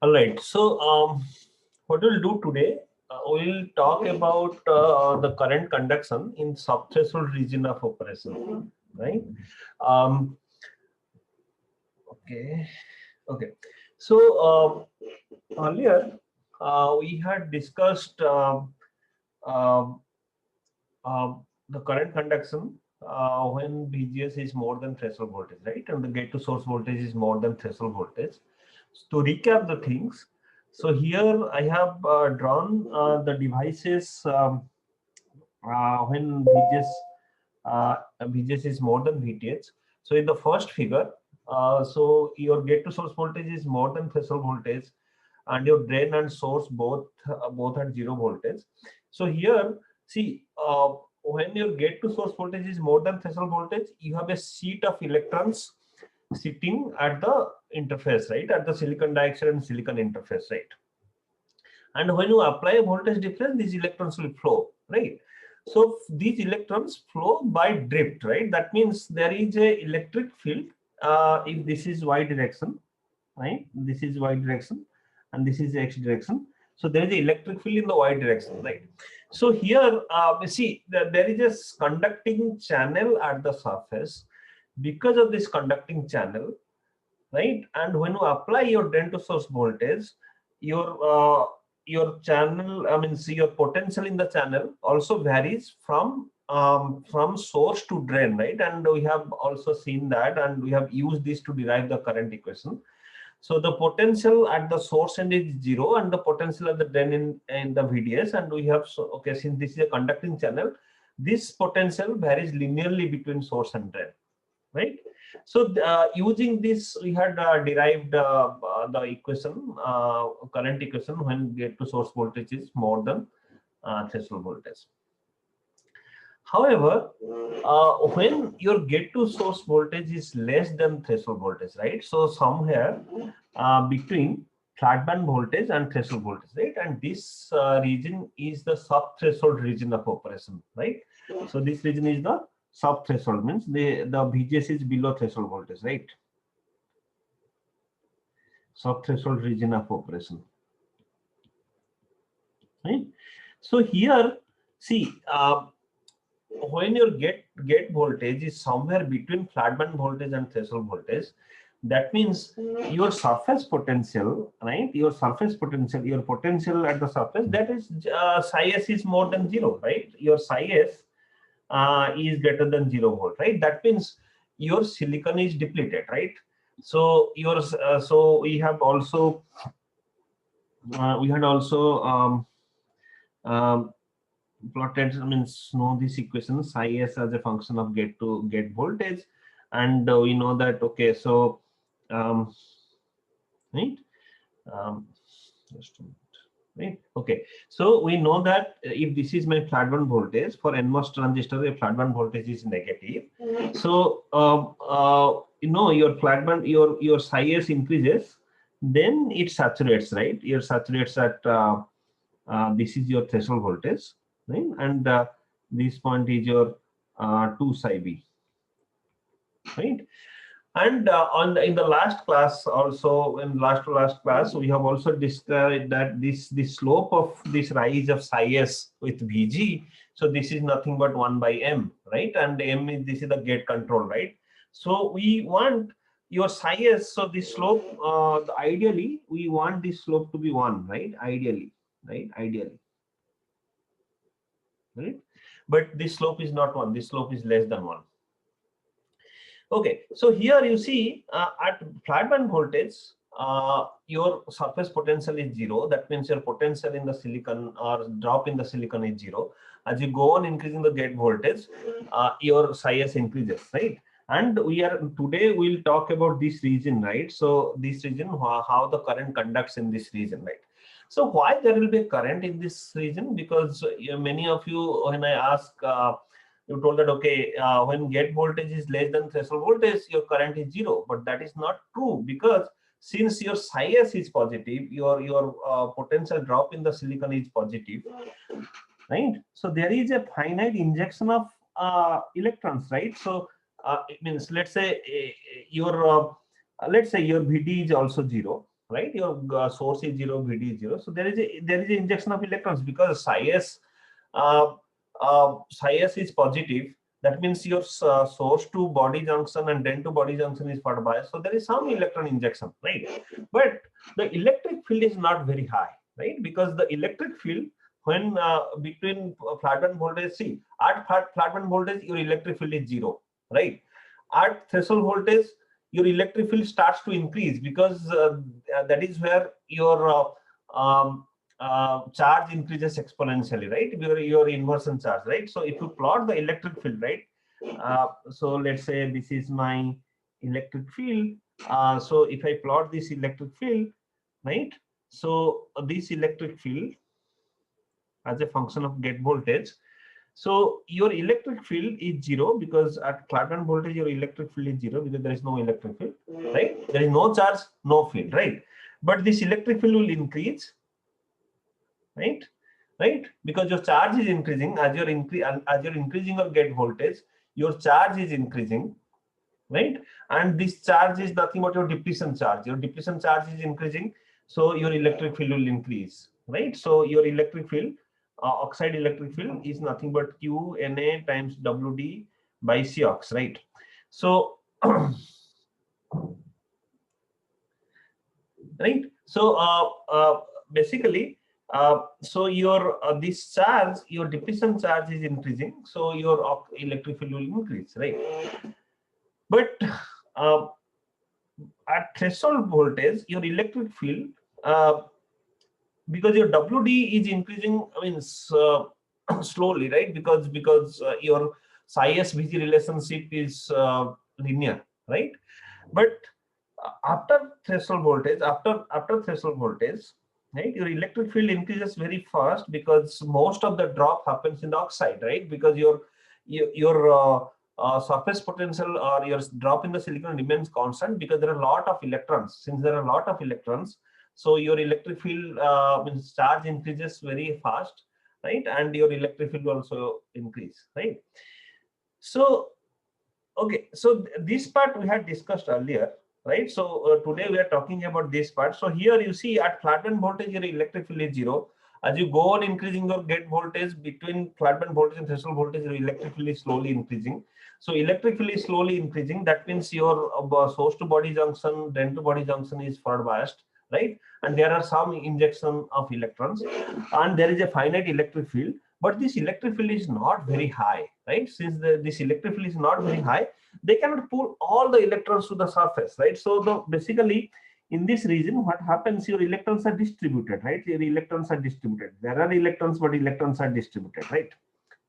All right. So, what we'll do today, we'll talk about the current conduction in subthreshold region of operation, right? Um, okay. Okay. So, earlier we had discussed uh, uh, the current conduction when VGS is more than threshold voltage, right? And the gate to source voltage is more than threshold voltage. To recap the things, so here I have drawn the devices when VGS is more than VTH. So in the first figure, so your gate to source voltage is more than threshold voltage, and your drain and source both at 0 voltage. So here, see, when your gate to source voltage is more than threshold voltage, you have a sheet of electrons sitting at the interface, right, at the silicon dioxide and silicon interface, right? And when you apply a voltage difference, these electrons will flow, right? So these electrons flow by drift, right? That means there is a electric field. If this is y direction, right? This is y direction, and this is x direction. So there is an electric field in the y direction, right? So here we see that there is a conducting channel at the surface. Because of this conducting channel, right? And when you apply your drain to source voltage, your channel, I mean, see, your potential in the channel also varies from source to drain, right? And we have also seen that, and we have used this to derive the current equation. So the potential at the source end is 0, and the potential at the drain in the VDS. And we have, so okay, since this is a conducting channel, this potential varies linearly between source and drain, right? So using this, we had derived the equation, current equation, when gate to source voltage is more than threshold voltage. However, when your gate to source voltage is less than threshold voltage, right? So somewhere between flat band voltage and threshold voltage, right? And this region is the sub-threshold region of operation, right? So this region is the sub-threshold, means the VGS is below threshold voltage, right? Sub-threshold region of operation, right? So here, see, when your gate voltage is somewhere between flat band voltage and threshold voltage, that means your surface potential, right? Your surface potential, your potential at the surface, that is psi s is more than 0, right? Your psi s is greater than 0 volt, right? That means your silicon is depleted, right? So your so we have also we had also plotted, I mean, know this equation psi s as a function of gate to gate voltage, and we know that, okay, so right, just a minute. Right. Okay. So we know that if this is my flat band voltage for NMOS transistor, the flat band voltage is negative. So you know, your flat band, your psi s increases, then it saturates, right? It saturates at this is your threshold voltage, right? And this point is your 2 psi b, right? And in the last class, also in last to last class, we have also described that this slope of this rise of psi s with Vg. So this is nothing but 1 by m, right? And m is, this is the gate control, right? So we want your psi s. So this slope, ideally, we want this slope to be 1, right? Ideally, right? Ideally, right? But this slope is not 1. This slope is less than 1. Okay, so here you see at flat band voltage, your surface potential is 0. That means your potential in the silicon or drop in the silicon is 0. As you go on increasing the gate voltage, your psi s increases, right? And we are today we'll talk about this region, right? So this region, how the current conducts in this region, right? So why there will be a current in this region? Because many of you, when I ask, you told that, okay, when gate voltage is less than threshold voltage, your current is 0. But that is not true, because since your psi s is positive, your potential drop in the silicon is positive, right? So there is a finite injection of electrons, right? So it means, let's say your VD is also 0, right? Your source is 0, VD is 0. So there is an injection of electrons because uh, psi s is positive. That means your source to body junction and then to body junction is forward bias. So there is some electron injection, right? But the electric field is not very high, right? Because the electric field when between flat band voltage, see at flat band voltage your electric field is 0, right? At threshold voltage your electric field starts to increase because that is where your charge increases exponentially, right? Your inversion charge, right? So if you plot the electric field, right? So let's say this is my electric field. So if I plot this electric field, right? So this electric field as a function of gate voltage. So your electric field is 0 because at flat band voltage your electric field is 0 because there is no electric field, right? There is no charge, no field, right? But this electric field will increase, right? Right? Because your charge is increasing as you're increasing your gate voltage, your charge is increasing, right? And this charge is nothing but your depletion charge. Your depletion charge is increasing, so your electric field will increase, right? So your electric field, oxide electric field is nothing but Q Na times WD by Cox, right? So right. So basically, so your this charge, your depletion charge is increasing, so your electric field will increase, right? But uh, at threshold voltage, your electric field, because your WD is increasing, I mean, slowly, right? Because your psi s VG relationship is linear, right? But after threshold voltage, after threshold voltage, right, your electric field increases very fast because most of the drop happens in the oxide, right? Because your surface potential or your drop in the silicon remains constant because there are a lot of electrons. Since there are a lot of electrons, so your electric field means charge increases very fast, right? And your electric field will also increase, right? So okay, so this part we had discussed earlier, right? So today we are talking about this part. So here you see at flat band voltage your electric field is 0. As you go on increasing your gate voltage between flat band voltage and threshold voltage, your electric field is slowly increasing. So electric field is slowly increasing. That means your source to body junction, then to body junction is forward biased, right? And there are some injection of electrons, and there is a finite electric field. But this electric field is not very high, right? Since this electric field is not very high, they cannot pull all the electrons to the surface, right? So basically in this region, what happens, your electrons are distributed, right? Your electrons are distributed. There are electrons, but electrons are distributed, right?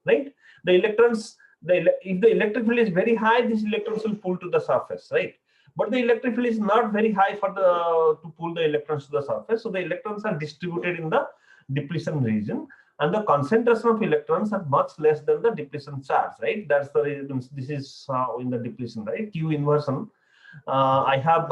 Right? The electrons, if the electric field is very high, these electrons will pull to the surface, right? But the electric field is not very high for to pull the electrons to the surface. So the electrons are distributed in the depletion region, and the concentration of electrons are much less than the depletion charge, right? That's the reason this is in the depletion, right? Q inversion. I have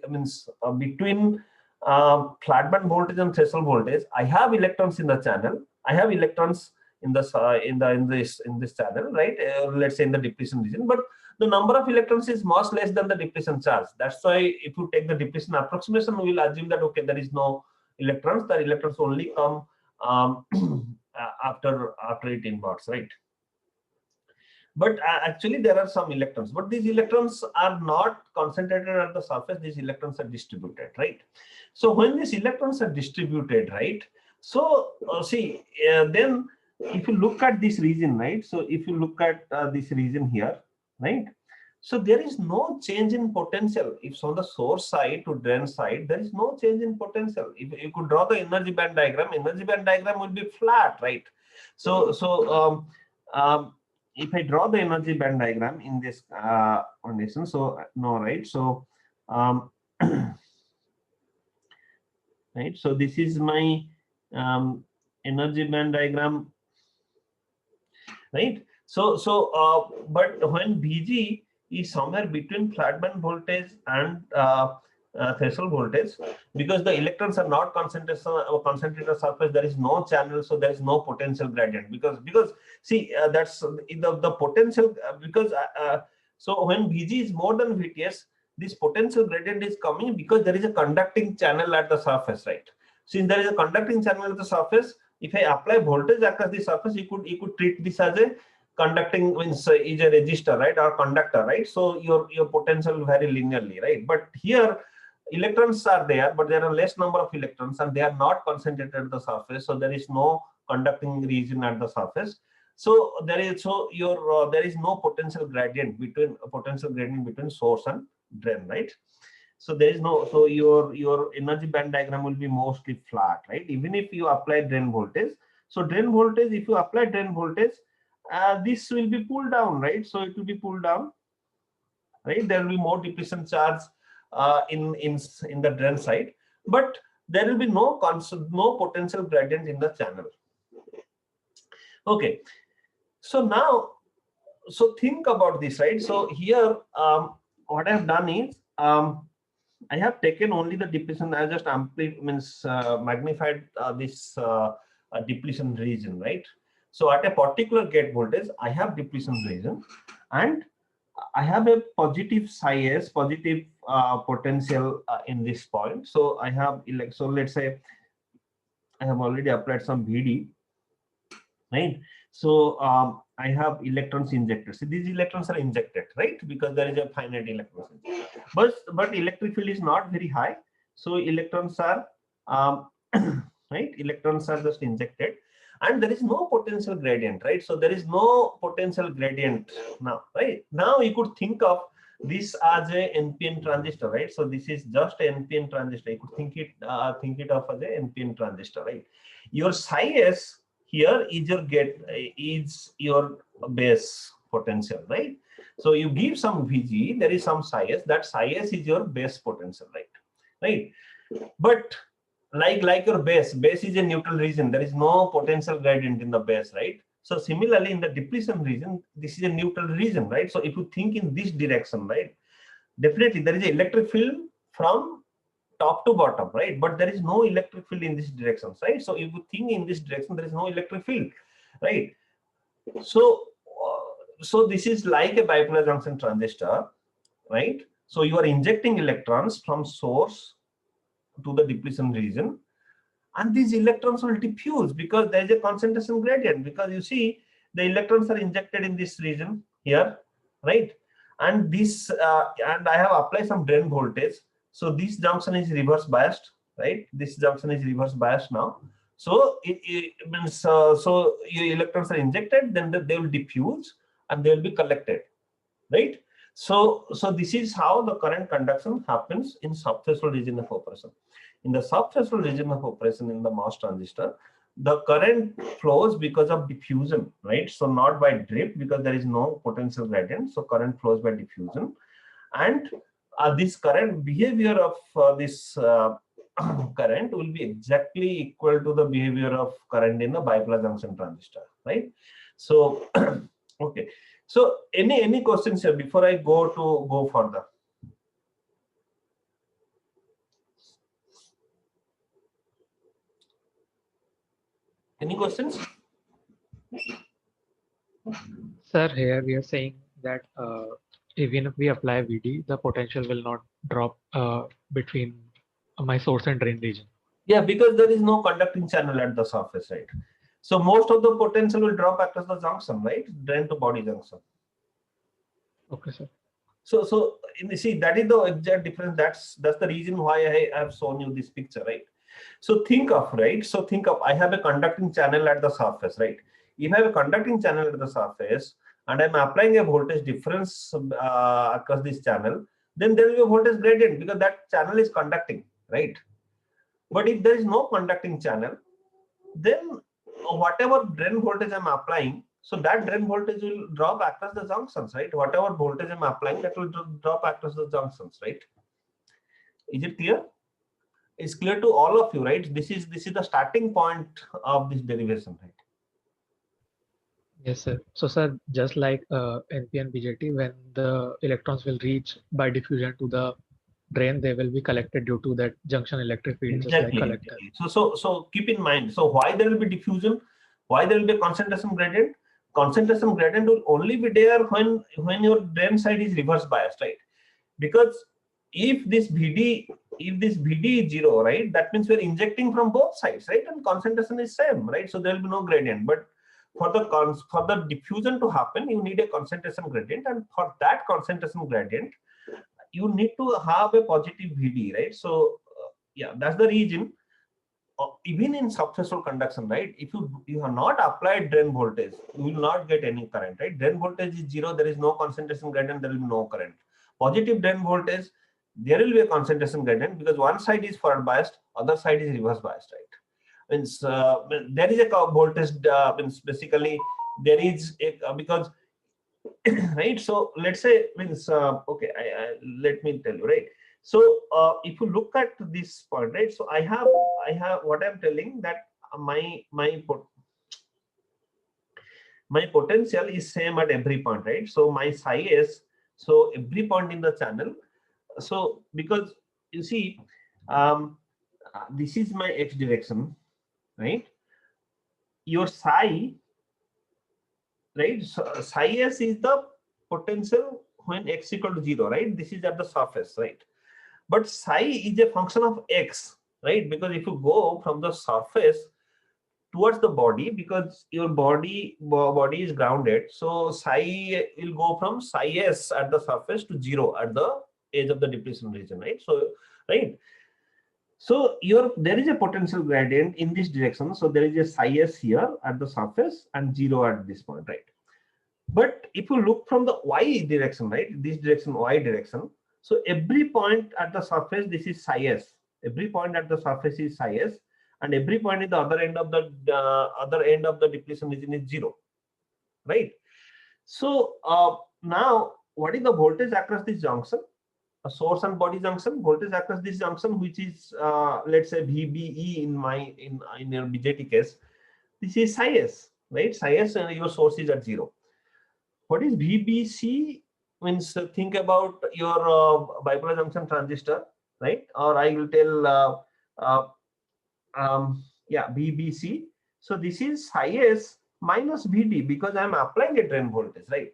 means between flat band voltage and threshold voltage, I have electrons in the channel. I have electrons in this channel, right? Let's say in the depletion region, but the number of electrons is much less than the depletion charge. That's why if you take the depletion approximation, we will assume that okay, there is no electrons. The electrons only come after it inverts, right? But actually there are some electrons, but these electrons are not concentrated at the surface. These electrons are distributed, right? So when these electrons are distributed, right? So see, then if you look at this region, right? So if you look at this region here, right? So there is no change in potential. If on the source side to drain side, there is no change in potential. If you could draw the energy band diagram will be flat, right? So if I draw the energy band diagram in this condition, so no, right? So right. So this is my energy band diagram, right? So but when Vg is somewhere between flat band voltage and threshold voltage, because the electrons are not concentrated on surface, there is no channel, so there is no potential gradient. Because see, that's the potential because so when Vg is more than Vts, this potential gradient is coming because there is a conducting channel at the surface, right? Since there is a conducting channel at the surface, if I apply voltage across the surface, you could treat this as a conducting, means is a resistor, right, or conductor, right? So your potential vary linearly, right? But here electrons are there, but there are less number of electrons and they are not concentrated at the surface, so there is no conducting region at the surface. So there is there is no potential gradient between source and drain, right? So there is no, so your energy band diagram will be mostly flat, right? Even if you apply drain voltage. So drain voltage, if you apply drain voltage, this will be pulled down, right? So it will be pulled down, right? There will be more depletion charge in the drain side, but there will be no potential gradient in the channel. Okay, so now, so think about this, right? So here, what I have done is I have taken only the depletion. I just magnified this depletion region, right? So at a particular gate voltage, I have depletion region, and I have a positive psi s, positive potential in this point. So I have so let's say I have already applied some VD, right? So I have electrons injected. So these electrons are injected, right? Because there is a finite electrons. But electric field is not very high. So electrons are right? Electrons are just injected, and there is no potential gradient, right? So there is no potential gradient now, right? Now you could think of this as a NPN transistor, right? So this is just an NPN transistor. You could think it of as a NPN transistor, right? Your psi s here is your base potential, right? So you give some VG, there is some psi s. That psi s is your base potential, right? But like your base is a neutral region. There is no potential gradient in the base, right? So similarly, in the depletion region, this is a neutral region, right? So if you think in this direction, right, definitely there is an electric field from top to bottom, right? But there is no electric field in this direction, right? So if you think in this direction, there is no electric field, right? So so this is like a bipolar junction transistor, right? So you are injecting electrons from source to the depletion region, and these electrons will diffuse because there is a concentration gradient, because you see the electrons are injected in this region here, right? And this and I have applied some drain voltage. So this junction is reverse biased, right? This junction is reverse biased now. So it means so your electrons are injected, then they will diffuse and they will be collected, right? So this is how the current conduction happens in subthreshold region of operation. In the subthreshold region of operation in the MOS transistor, the current flows because of diffusion, right? So not by drift, because there is no potential gradient. So current flows by diffusion, and this current behavior of this current will be exactly equal to the behavior of current in the bipolar junction transistor, right? So okay. So any questions here before I go further? Any questions? Sir, here we are saying that even if we apply VD, the potential will not drop between my source and drain region. Yeah, because there is no conducting channel at the surface, right? So most of the potential will drop across the junction, right? Drain to body junction. Okay, sir. So see, that is the exact difference. That's the reason why I have shown you this picture, right? So think of, right? So think of, I have a conducting channel at the surface, right? If I have a conducting channel at the surface and I'm applying a voltage difference across this channel, then there will be a voltage gradient because that channel is conducting, right? But if there is no conducting channel, then whatever drain voltage I'm applying, so that drain voltage will drop across the junctions, right? Whatever voltage I'm applying, that will drop across the junctions, right? Is it clear? It's clear to all of you, right? This is the starting point of this derivation, right? Yes, sir. So, sir, just like NPN BJT, when the electrons will reach by diffusion to the drain, they will be collected due to that junction electric field, just like collector. Exactly. So keep in mind. So why there will be diffusion? Why there will be a concentration gradient? Concentration gradient will only be there when your drain side is reverse biased, right? Because if this VD is 0, right, that means we're injecting from both sides, right, and concentration is same, right? So there will be no gradient. But for the diffusion to happen, you need a concentration gradient, and for that concentration gradient, you need to have a positive VD, right? So yeah, that's the reason. Even in subthreshold conduction, right, if you have not applied drain voltage, you will not get any current, right? Drain voltage is 0, there is no concentration gradient, there will be no current. Positive drain voltage, there will be a concentration gradient, because one side is forward biased, other side is reverse biased, right? Means there is a voltage, means basically there is a because right. So let's say, means okay, let me tell you, right? So if you look at this point, right, so I have what I'm telling, that my potential is same at every point, right? So my psi is, so every point in the channel. So because you see, this is my x direction, right? Your psi, right? So psi s is the potential when x equal to 0, right? This is at the surface, right? But psi is a function of x, right? Because if you go from the surface towards the body, because your body is grounded, so psi will go from psi s at the surface to 0 at the edge of the depletion region, right? So right. So there is a potential gradient in this direction. So there is a psi s here at the surface and 0 at this point, right? But if you look from the y direction, right, this direction, y direction, so every point at the surface, this is psi s. Every point at the surface is psi s, and every point at the other end of the depletion region is 0, right? So now, what is the voltage across this junction? A source and body junction, voltage across this junction, which is let's say VBE in your BJT case, this is psi s, right? Psi s, and your source is at 0. What is VBC? Means think about your bipolar junction transistor, right? Or I will tell, yeah, VBC. So this is psi s minus VD, because I am applying a drain voltage, right?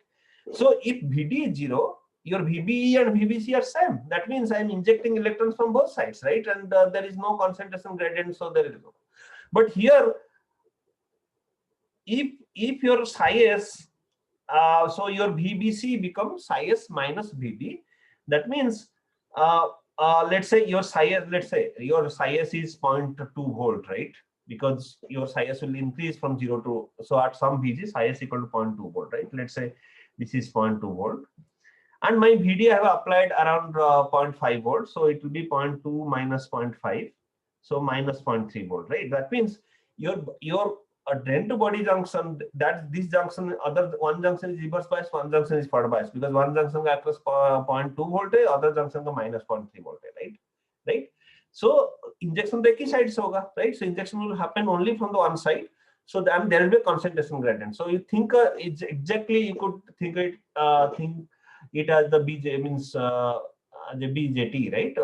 So if VD is 0, your VBE and VBC are same. That means I am injecting electrons from both sides, right? And there is no concentration gradient, so there is no. But here, if your psi s, so your VBC becomes psi s minus VD. That means, let's say your psi s, let's say your psi s is 0.2 volt, right? Because your psi s will increase from 0 to, so at some VG, psi s equal to 0.2 volt, right? Let's say this is 0.2 volt. And my VD I have applied around 0.5 volt. So it will be 0.2 minus 0.5. So minus 0.3 volt, right? That means your drain to body junction, that this junction, one junction is reverse bias, one junction is forward bias, because one junction across 0.2 voltage, other junction minus 0.3 voltage, right? Right. So injection the key side hoga, right? So injection will happen only from the one side. So then there will be a concentration gradient. So you think it's exactly, you could think it as the BJ, means the BJT, right?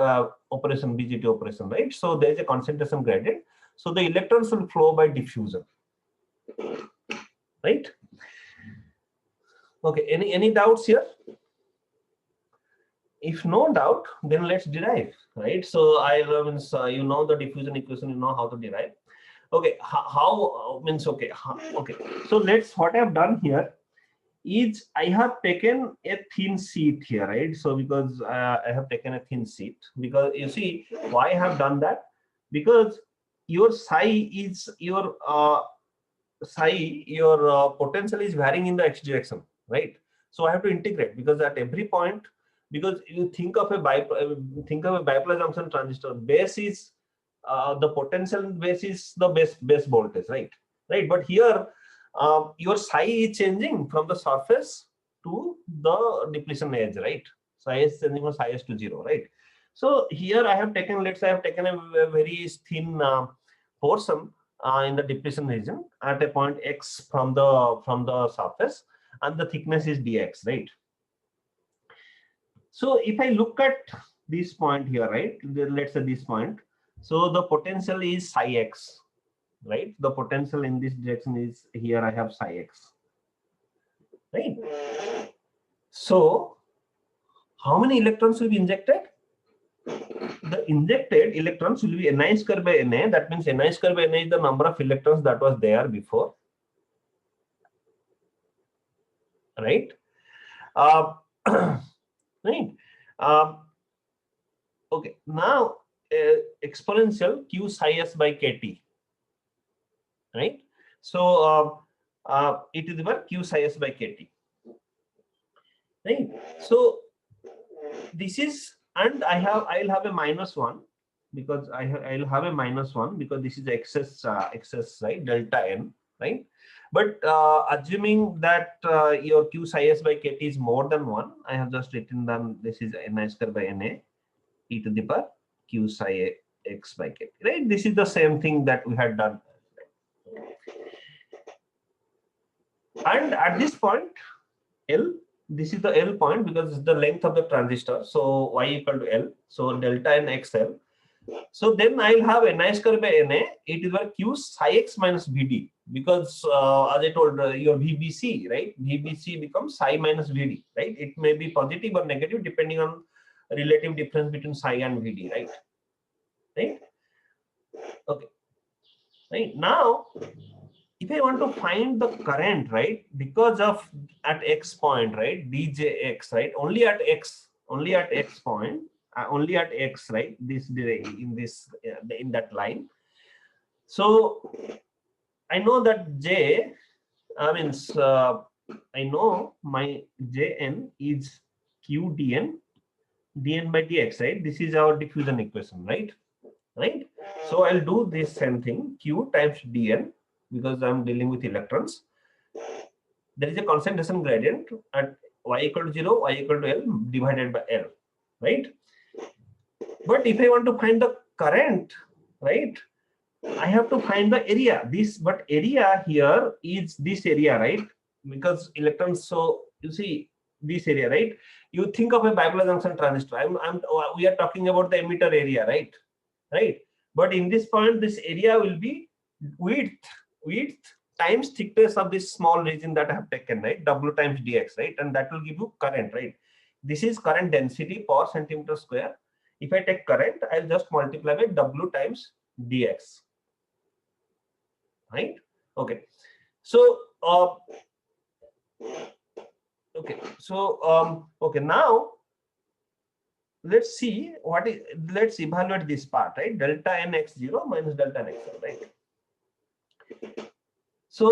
Operation, BJT operation, right? So there is a concentration gradient. So the electrons will flow by diffusion, right? Okay, any doubts here? If no doubt, then let's derive, right? So I means you know the diffusion equation, you know how to derive. Okay, how means okay, okay. So let's, what I have done here is I have taken a thin sheet here, right? So because I have taken a thin sheet, because you see why I have done that, because your psi is your potential is varying in the x direction, right? So I have to integrate, because at every point, because you think of a bipolar junction transistor, base is the potential base is the base voltage, right? Right. But here your psi is changing from the surface to the depletion edge, right? Psi is changing from psi s to 0, right? So here I have taken, let's say I have taken a very thin portion in the depletion region at a point x from the surface, and the thickness is dx, right? So if I look at this point here, right, let's say this point, so the potential is psi x, right? The potential in this direction is, here I have psi x, right? So how many electrons will be injected? the injected electrons will be Ni square by Na. That means Ni square by Na is the number of electrons that was there before, right? Right. Okay. Now exponential Q psi s by kT, right? So e to the power Q psi s by kT, right? So this is, and I'll have a -1 because I'll have a -1 because this is excess right, delta n, right? But assuming that your Q psi s by kT is more than 1, I have just written down this is Ni square by Na e to the power Q psi x by kT, right? This is the same thing that we had done. And at this point, L, this is the L point because it's the length of the transistor. So Y equal to L. So delta n XL. So then I'll have Ni square by Na, it is Q psi x minus Vd, because as I told your VBC, right? VBC becomes psi minus Vd, right? It may be positive or negative depending on relative difference between psi and Vd, right? Right? Okay. Right. Now, if I want to find the current, right, because of at X point, right, djx, right, only at X point, only at X, right, this in this in that line. So I know that J, means I know my Jn is Q dn by dx, right? This is our diffusion equation, right? Right. So I'll do this same thing, Q times dn, because I'm dealing with electrons. There is a concentration gradient at y equal to 0, y equal to L divided by L, right? But if I want to find the current, right, I have to find the area. But area here is this area, right? Because electrons, so you see this area, right? You think of a bipolar junction transistor. We are talking about the emitter area, right? Right. But in this point, this area will be width times thickness of this small region that I have taken, right? W times dx, right? And that will give you current, right? This is current density per centimeter square. If I take current, I'll just multiply by W times dx, right? Okay. So okay, now let's see let's evaluate this part, right? Delta n x0 minus delta n x0, right? So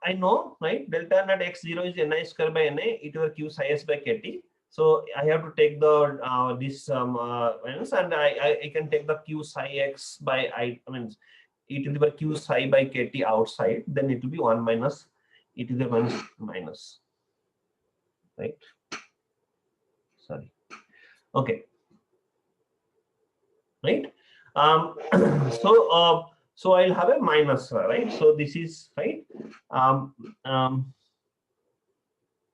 I know, right, delta n at x0 is Ni square by Na e to the Q psi s by kT. So I have to take the this minus, and I can take the Q psi x by I mean e to the power Q psi by kT outside. Then it will be 1 minus e to the minus, right? Sorry. Okay. Right. So I'll have a minus, right? So this is right.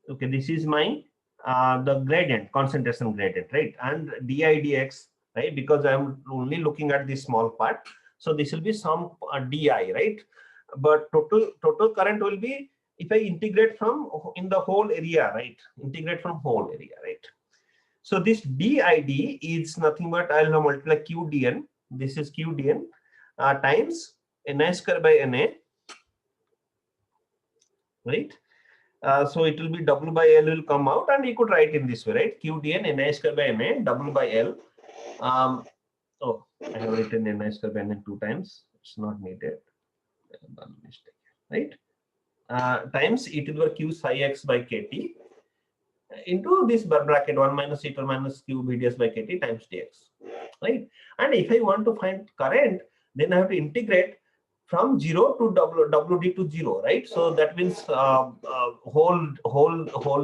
Okay, this is my the gradient, concentration gradient, right? And di dx, right? Because I'm only looking at this small part, so this will be some di, right? But total current will be if I integrate from in the whole area, right? Integrate from whole area, right? So this did is nothing but I'll multiply q dn. This is q dn times Ni square by Na, right? So it will be W by L will come out, and you could write in this way, right? Q dn Ni square by Na, W by L. Oh, I have written Ni square by Na 2 times. It's not needed. Mistake, right? Times e to the power Q psi x by kT into this bracket 1 minus e to the minus Q VDS by kT times dx, right? And if I want to find current, then I have to integrate from 0 to WD to 0, right? So that means whole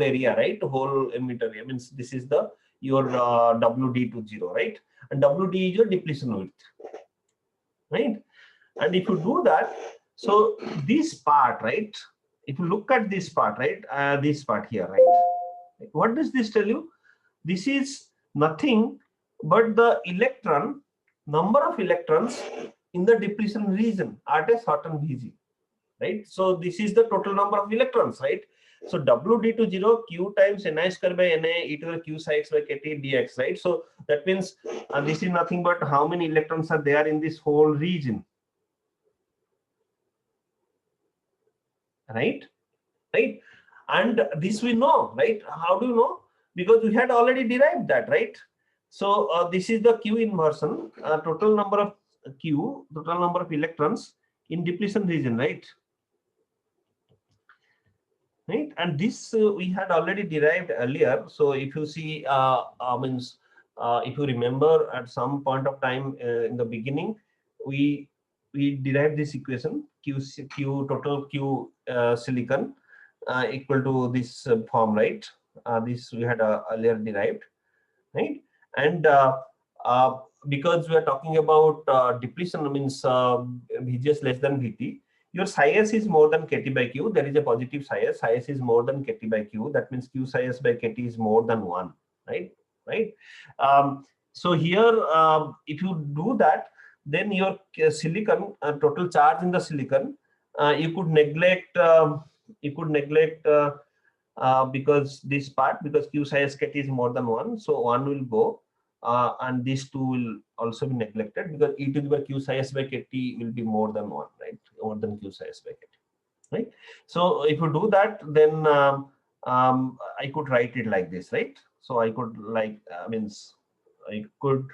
area, right? Whole emitter area means this is the your WD to 0, right? And WD is your depletion width, right? And if you do that, so this part, right? If you look at this part, right? This part here, right? What does this tell you? This is nothing but the number of electrons in the depletion region at a certain Vg, right? So this is the total number of electrons, right? So WD to 0 Q times Ni square by Na e to the Q psi x by kT dx, right? So that means this is nothing but how many electrons are there in this whole region, right? Right? And this we know, right? How do you know? Because we had already derived that, right? So this is the Q inversion, total number of total number of electrons in depletion region, right? Right, and this we had already derived earlier. So if you see, if you remember, at some point of time in the beginning, we derived this equation Q total Q silicon equal to this form, right? This we had earlier derived, right? And because we are talking about depletion, means VGS less than VT. Your psi s is more than kT by Q. There is a positive psi s. Psi s is more than kT by Q. That means Q psi s by kT is more than 1, right? Right. So here, if you do that, then your silicon total charge in the silicon, you could neglect. Because this part, because Q psi s kT is more than 1, so 1 will go. And these two will also be neglected because e to the power Q psi s by kT will be more than 1, right? More than Q psi s by kT, right? So if you do that, then I could write it like this, right? So I could I could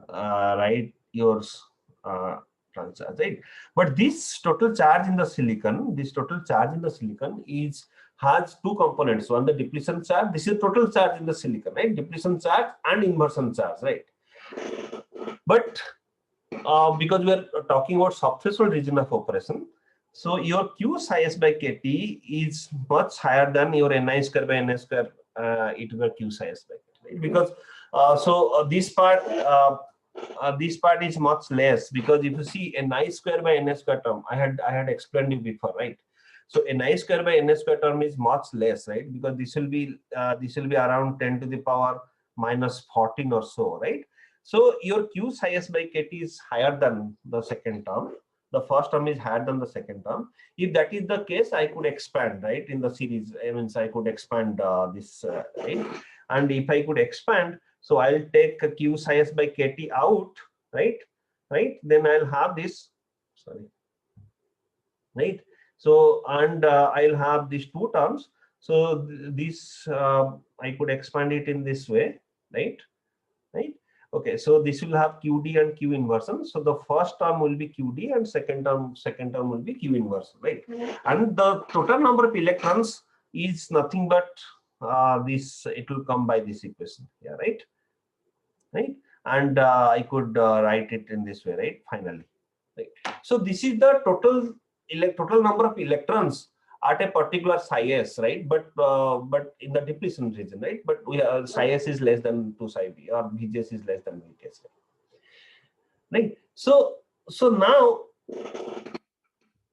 write yours charge, right? But this total charge in the silicon, has two components. One, the depletion charge. This is total charge in the silicon, right? Depletion charge and inversion charge, right? But because we are talking about subthreshold region of operation, so your Q psi s by kT is much higher than your Ni square by Na square e to the Q psi s by kT, right? Because this part is much less, because if you see Ni square by Na square term, I had explained it before, right? So Ni square by Na square term is much less, right? Because this will be around 10 to the power minus 14 or so, right? So your Q psi s by kT is higher than the second term. The first term is higher than the second term. If that is the case, I could expand, right? In the series, I could expand this, right? And if I could expand, so I'll take Q psi s by kT out, right? Right? Then I'll have this, sorry, right? So, and I'll have these two terms. So this I could expand it in this way, right? Right? Okay, so this will have QD and Q inversion. So the first term will be QD and second term will be Q inversion, right? And the total number of electrons is nothing but this. It will come by this equation, yeah, right? Right? And I could write it in this way, right? Finally, right? So this is the total number of electrons at a particular psi s, right? But in the depletion region, right? But we psi s is less than 2 psi b, or VGS is less than VGS, right? So now,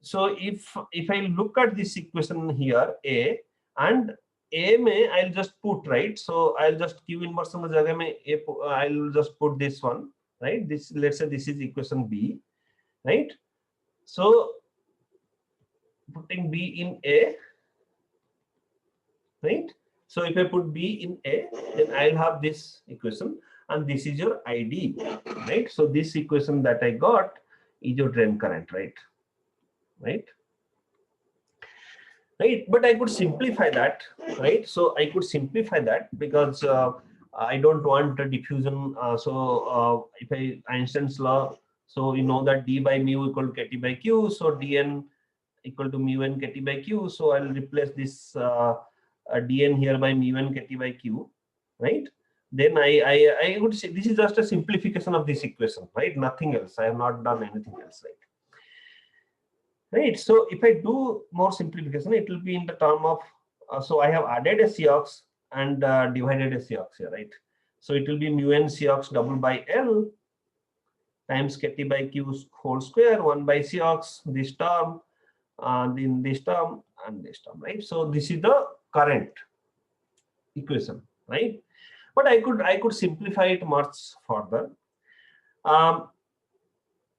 so if I look at this equation here, A, and A may I'll just put, right? So I'll just Q inverse में जगह में A, I'll just put this one, right? This, let's say this is equation B, right? So putting B in A, right? So if I put B in A, then I'll have this equation, and this is your ID, right? So this equation that I got is your drain current, right? Right? Right, but I could simplify that, right? So I could simplify that because I don't want a diffusion. If Einstein's law, so you know that d by mu equal to kT by q, so dn equal to mu n kT by q. So I'll replace this dn here by mu n kT by q, right? Then I would say this is just a simplification of this equation, right? Nothing else. I have not done anything else, right? Right. So if I do more simplification, it will be in the term of, so I have added a Cox and divided a Cox here, right? So it will be mu n Cox double by L times kT by q whole square, 1 by Cox, this term, then this term and this term, right? So this is the current equation, right? But I could simplify it much further.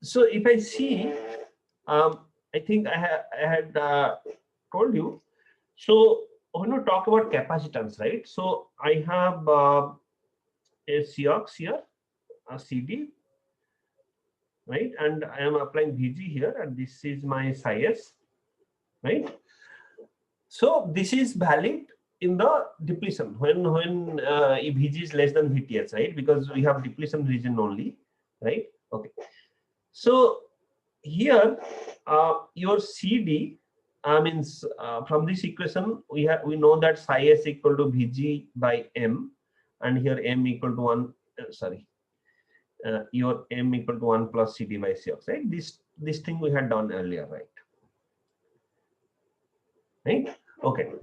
So if I see, I think I had told you. So when we talk about capacitance, right? So I have a COX here, a CD, right? And I am applying VG here, and this is my SIS, right? So this is valid in the depletion when VG is less than VTH, right? Because we have depletion region only, right? Okay. So here your CD means from this equation we know that psi s equal to Vg by m, and here m equal to 1. Your m equal to 1 plus CD by Cox, right? This thing we had done earlier, right? Right. Okay.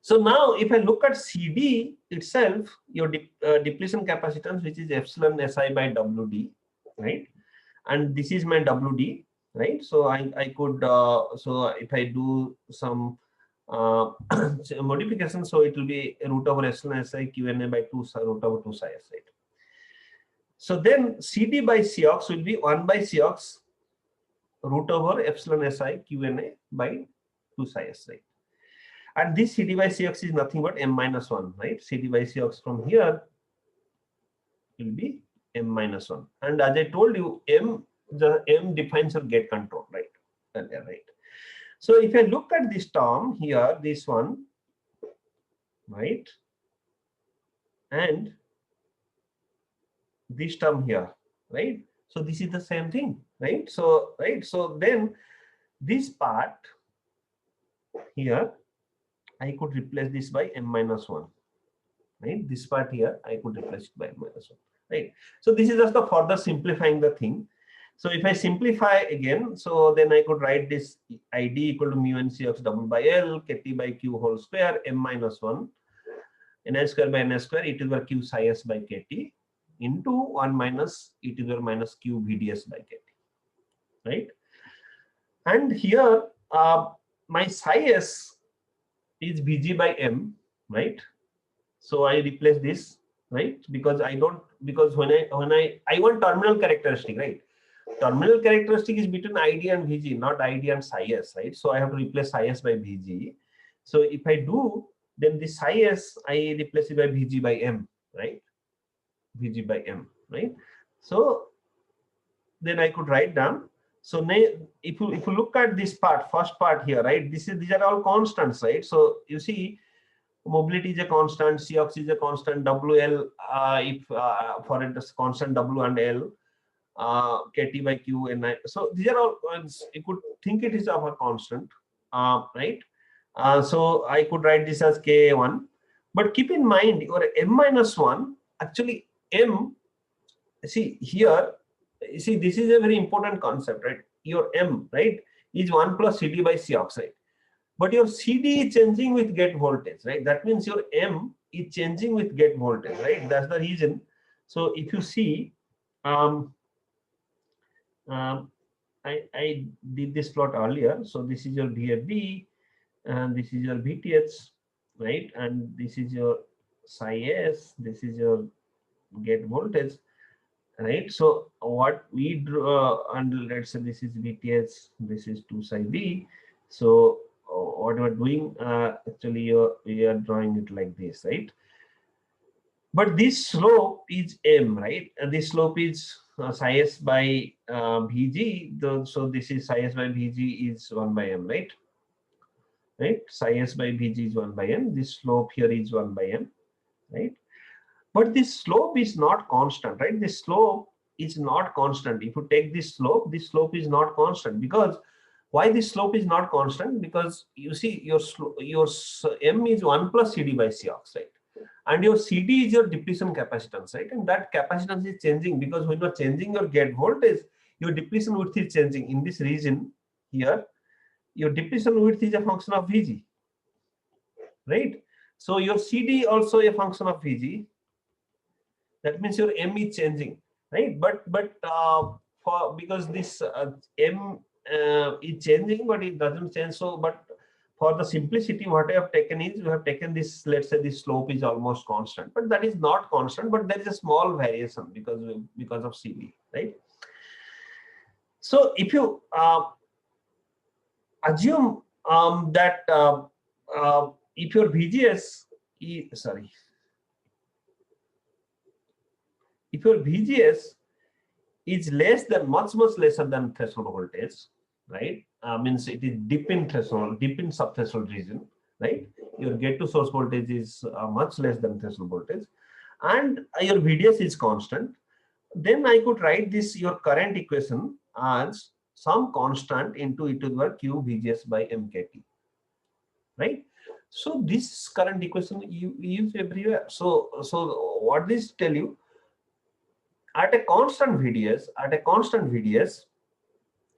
So now if I look at CD itself, your depletion capacitance, which is epsilon Si by Wd, right? And this is my WD, right? So I could so if I do some modification, so it will be root over epsilon Si Qna by 2 root over 2 psi s, right? So then CD by Cox will be 1 by Cox root over epsilon Si Qna by 2 psi s, right? And this CD by Cox is nothing but m minus 1, right? CD by Cox from here will be m minus 1. And as I told you, the m defines your gate control, right? Right. So if I look at this term here, this one, right, and this term here, right? So this is the same thing, right? So right. So then this part here, I could replace this by m minus 1, right? This part here, I could replace it by m minus 1, right? So this is just the further simplifying the thing. So if I simplify again, so then I could write this ID equal to mu n Cox double by L, Kt by Q whole square, m minus 1, Ni square by Ni square, e to the power Q psi s by Kt into 1 minus e to the power minus Q VDS by Kt, right? And here my psi s is Vg by m, right? So I replace this, right? Because when I want terminal characteristic, right? Terminal characteristic is between ID and Vg, not ID and psi s, right? So I have to replace psi s by Vg. So if I do, then the psi s I replace it by Vg by m, right? Vg by m, right? So then I could write down. So if you look at this part, first part here, right? These are all constants, right? So you see, mobility is a constant, Cox is a constant, WL if for it is constant W and L. Kt by Q and I. So these are all, you could think it is of a constant, right? So I could write this as K1, but keep in mind your m minus 1, actually m, see here, see this is a very important concept, right? Your m, right, is 1 plus CD by Cox, right? But your CD is changing with gate voltage, right? That means your m is changing with gate voltage, right? That's the reason. So if you see, I did this plot earlier. So this is your VFB, and this is your VTH, right? And this is your psi s. This is your gate voltage, right? So what we draw, and let's say this is VTH, this is 2 psi B. So what we're doing, actually, we are drawing it like this, right? But this slope is m, right? And this slope is psi s by Vg. So this is psi s by Vg is 1 by m, right? Right? Psi s by Vg is 1 by m. This slope here is 1 by m, right? But this slope is not constant, right? This slope is not constant. If you take this slope is not constant. Because why this slope is not constant? Because you see your m is 1 plus CD by Cox, right? And your CD is your depletion capacitance, right? And that capacitance is changing because when you're changing your gate voltage, your depletion width is changing. In this region here, your depletion width is a function of Vg, right? So your CD also a function of Vg. That means your m is changing, right? But for because this m is changing, but it doesn't change. So, but for the simplicity, what I have taken is we have taken this. Let's say this slope is almost constant, but that is not constant. But there is a small variation because of CD, right? So if you assume that if your VGS is, if your VGS is less than much lesser than threshold voltage, right? Means it is deep in threshold, deep in subthreshold region, right? Your gate to source voltage is much less than threshold voltage, and your VDS is constant. Then I could write this your current equation as some constant into e to the power q VGS by MKT, right? So this current equation you use everywhere. So what this tell you, at a constant VDS,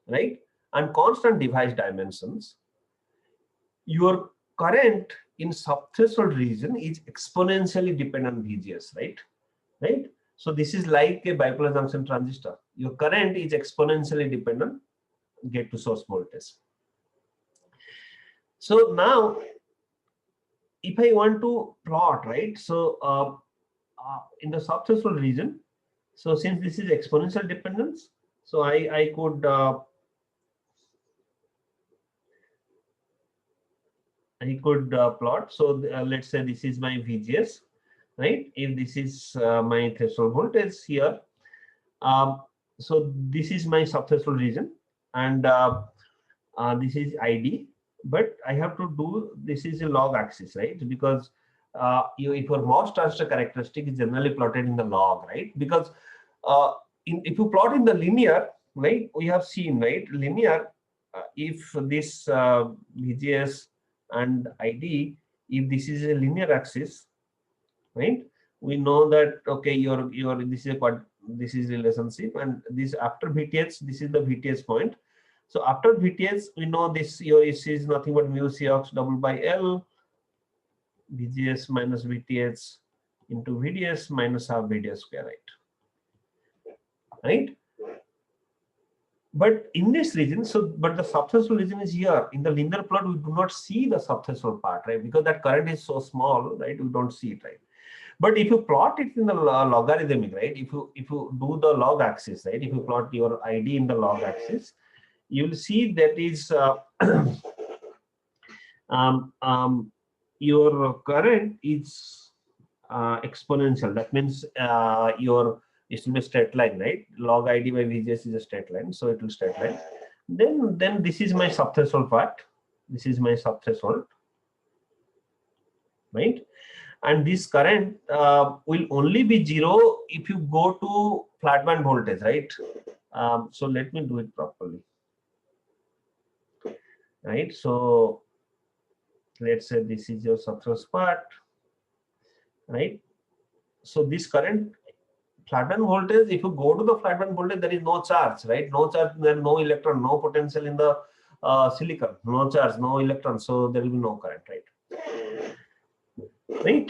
right, and constant device dimensions, your current in subthreshold region is exponentially dependent on VGS, right? So this is like a bipolar junction transistor. Your current is exponentially dependent gate to source voltage. So now, if I want to plot, right? So in the subthreshold region, so since this is exponential dependence, so I could plot. So let's say this is my VGS, right? If this is my threshold voltage here, so this is my subthreshold region, and this is ID. But I have to do, this is a log axis, right? Because if your MOS transistor characteristic is generally plotted in the log, right? Because if you plot in the linear, right, we have seen, right, linear, if this VGS and ID, if this is a linear axis, right, we know that okay, your this is a this is relationship, and this after VTH, this is the VTH point. So after VTH, we know this your is nothing but mu Cox double by L VGS minus VTH into VDS minus half VDS square, right? But in this region, so but the subthreshold region is here. In the linear plot, we do not see the subthreshold part, right? Because that current is so small, right? We don't see it, right? But if you plot it in the logarithmic, right? If you do the log axis, right? If you plot your ID in the log axis, you will see that is your current is exponential. That means your it will be straight line, right? Log ID by VGS is a straight line, so it will straight line. Then this is my subthreshold part. This is my subthreshold, right? And this current will only be zero if you go to flat band voltage, right? So let me do it properly, right? So let's say this is your subthreshold part, right? So this current flat band voltage, if you go to the flat band voltage, there is no charge, right? No charge, there is no electron, no potential in the silicon, no charge, no electron, so there will be no current, right?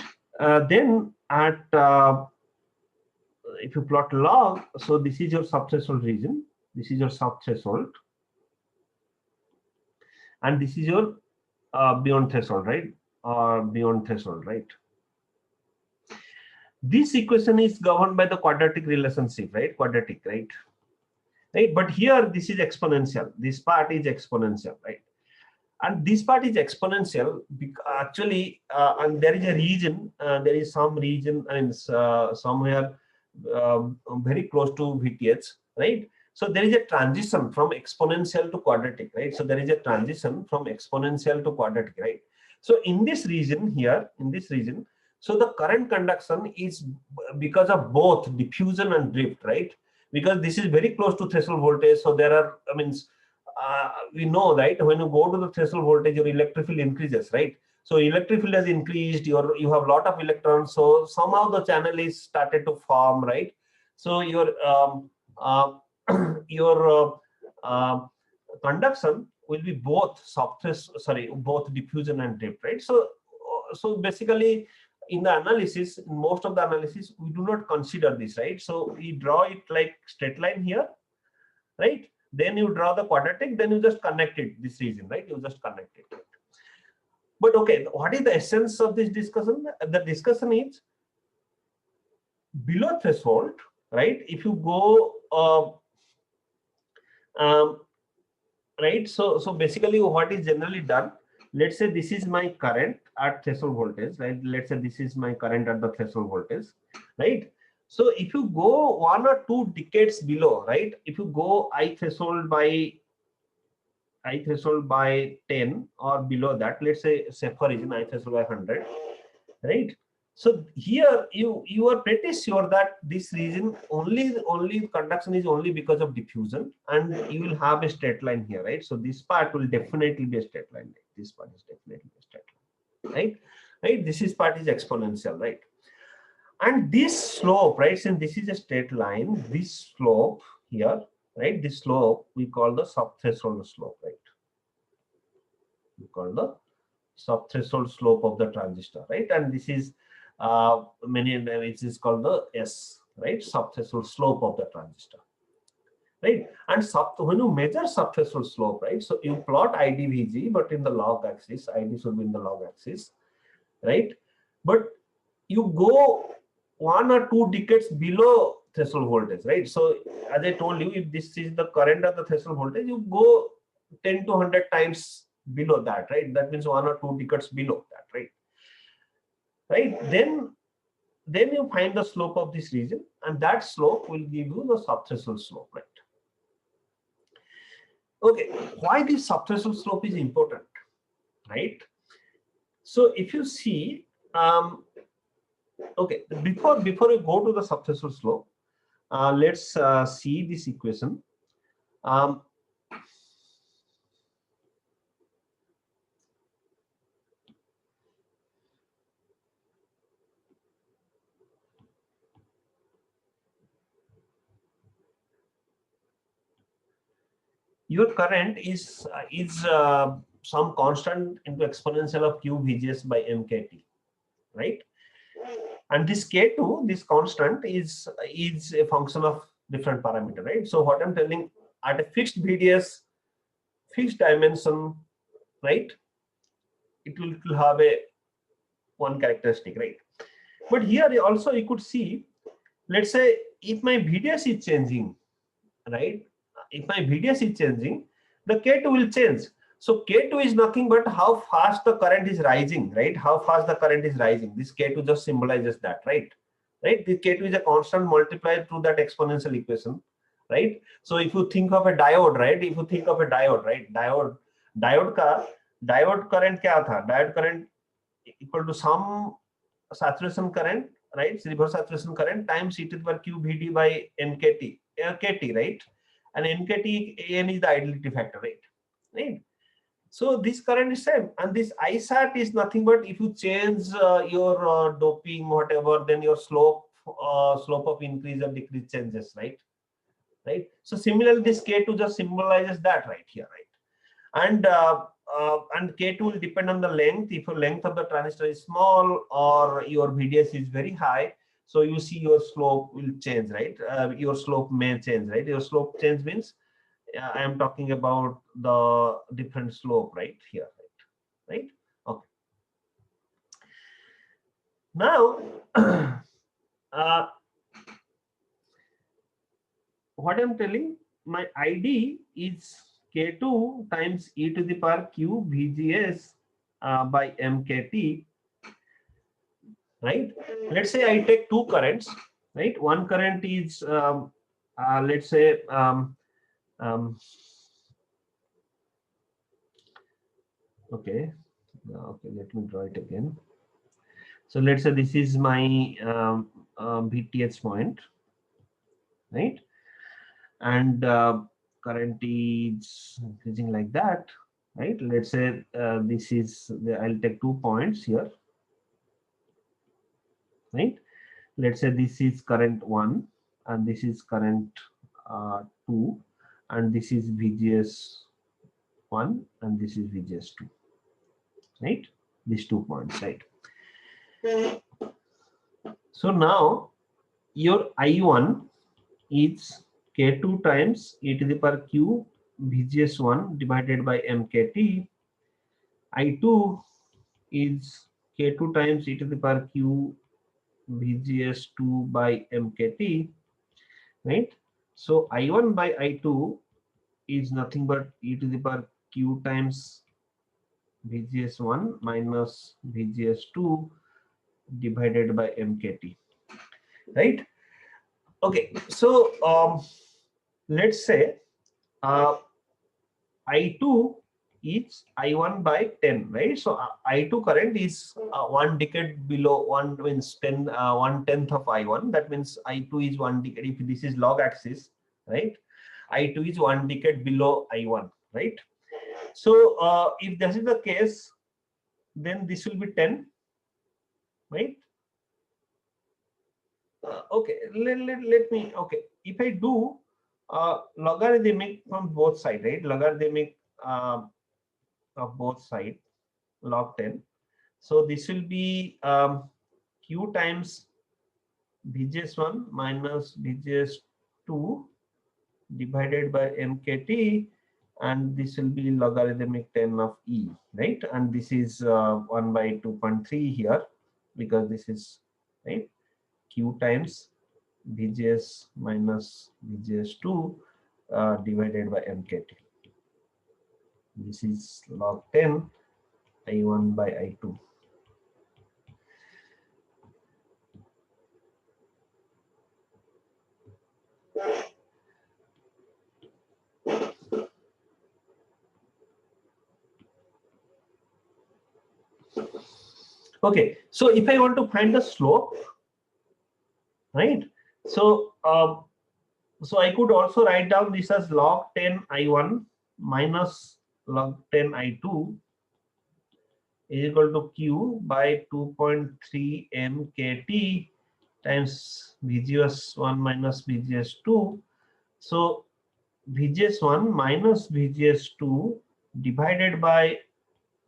Then at if you plot log, so this is your subthreshold region, this is your subthreshold, and this is your beyond threshold, right? Beyond threshold, right? This equation is governed by the quadratic relationship, right? Quadratic, right? Right. But here this is exponential. This part is exponential, right? And this part is exponential actually, and there is a region. There is some region, I mean, somewhere very close to VTH, right? So there is a transition from exponential to quadratic, right? So there is a transition from exponential to quadratic, right? So in this region here, in this region, so the current conduction is because of both diffusion and drift, right? Because this is very close to threshold voltage, so there are, I mean, we know, right, when you go to the threshold voltage, your electric field increases, right? So electric field has increased, you have a lot of electrons, so somehow the channel is started to form, right? So your your conduction will be both both diffusion and drift, right? So basically in the analysis, in most of the analysis, we do not consider this, right? So we draw it like straight line here, right? Then you draw the quadratic, then you just connect it, this region, right? You just connect it. But okay, what is the essence of this discussion? The discussion is below threshold, right? If you go, right? So basically what is generally done, let's say this is my current at threshold voltage, right? Let's say this is my current at the threshold voltage, right? So if you go 1 or 2 decades below, right? If you go I threshold by 10 or below that, let's say for region I threshold by 100, right? So here you are pretty sure that this region only conduction is only because of diffusion, and you will have a straight line here, right? So this part will definitely be a straight line. This part is definitely a straight line, right? Right. This is part is exponential, right? And this slope, right? Since this is a straight line, this slope here, right? This slope we call the subthreshold slope, right? We call the subthreshold slope of the transistor, right? And this is many it is called the S, right? Subthreshold slope of the transistor, right? And when you measure subthreshold slope, right? So you plot IDVG, but in the log axis, ID should be in the log axis, right? But you go 1 or 2 decades below threshold voltage, right? So as I told you, if this is the current of the threshold voltage, you go 10 to 100 times below that, right? That means 1 or 2 decades below that, right? Right? Then you find the slope of this region, and that slope will give you the subthreshold slope, right? Okay, why this subthreshold slope is important, right? So if you see, okay, before we go to the subthreshold slope, let's see this equation. Your current is some constant into exponential of q VGS by mkt, right? And this k2, this constant is a function of different parameter, right? So what I'm telling, at a fixed VDS, fixed dimension, right, it will have a one characteristic, right? But here also you could see, let's say if my VDS is changing, right? If my VDS is changing, the K2 will change. So K2 is nothing but how fast the current is rising, right? How fast the current is rising. This K2 just symbolizes that, right? Right? The K2 is a constant multiplied through that exponential equation, right? So if you think of a diode, right? If you think of a diode, right? Diode current क्या था? Diode current equal to some saturation current, right? Reverse saturation current times e to the power q Vd by nkt, kt, right? And nkt n is the identity factor, right? Right. So this current is same, and this ISAT is nothing but if you change your doping whatever, then your slope of increase or decrease changes, right? Right. So similarly, this K2 just symbolizes that right here, right? And K2 will depend on the length. If your length of the transistor is small or your VDS is very high, so you see your slope will change, right? Your slope may change, right? Your slope change means I am talking about the different slope right here, right? Okay. Now, what I'm telling, my ID is K2 times e to the power q VGS by mkt, right? Let's say I take two currents, right? One current is let's say okay, let me draw it again. So let's say this is my VTH point, right? And current is increasing like that, right? Let's say this is I'll take 2 points here, right? Let's say this is current 1 and this is current 2, and this is VGS 1 and this is VGS 2, right? These 2 points, right? So now your I1 is K2 times e to the power q VGS1 divided by mkt. I2 is K2 times e to the power q VGS2 by mkt, right? So I1 by I2 is nothing but e to the power q times VGS1 minus VGS2 divided by MKT, right? Okay, so let's say I2 is I1 by 10, right? So I2 current is 1 decade below 1 means 10 1/10 of I1. That means I2 is 1 decade. If this is log axis, right? I2 is 1 decade below I1, right? So if this is the case, then this will be 10, right? Okay, let me, okay, if I do logarithmic from both sides, right? Logarithmic of both sides, log 10. So this will be Q times VGS1 minus VGS2 divided by MKT, and this will be logarithmic 10 of E, right? And this is 1 by 2.3 here, because this is, right, Q times VGS minus VGS2 divided by MKT. This is log 10 I1 by I2. Okay, so if I want to find the slope, right? So so I could also write down this as log 10 I1 minus log 10 I2 is equal to Q by 2.3 MKT times VGS1 minus VGS2. So VGS1 minus VGS2 divided by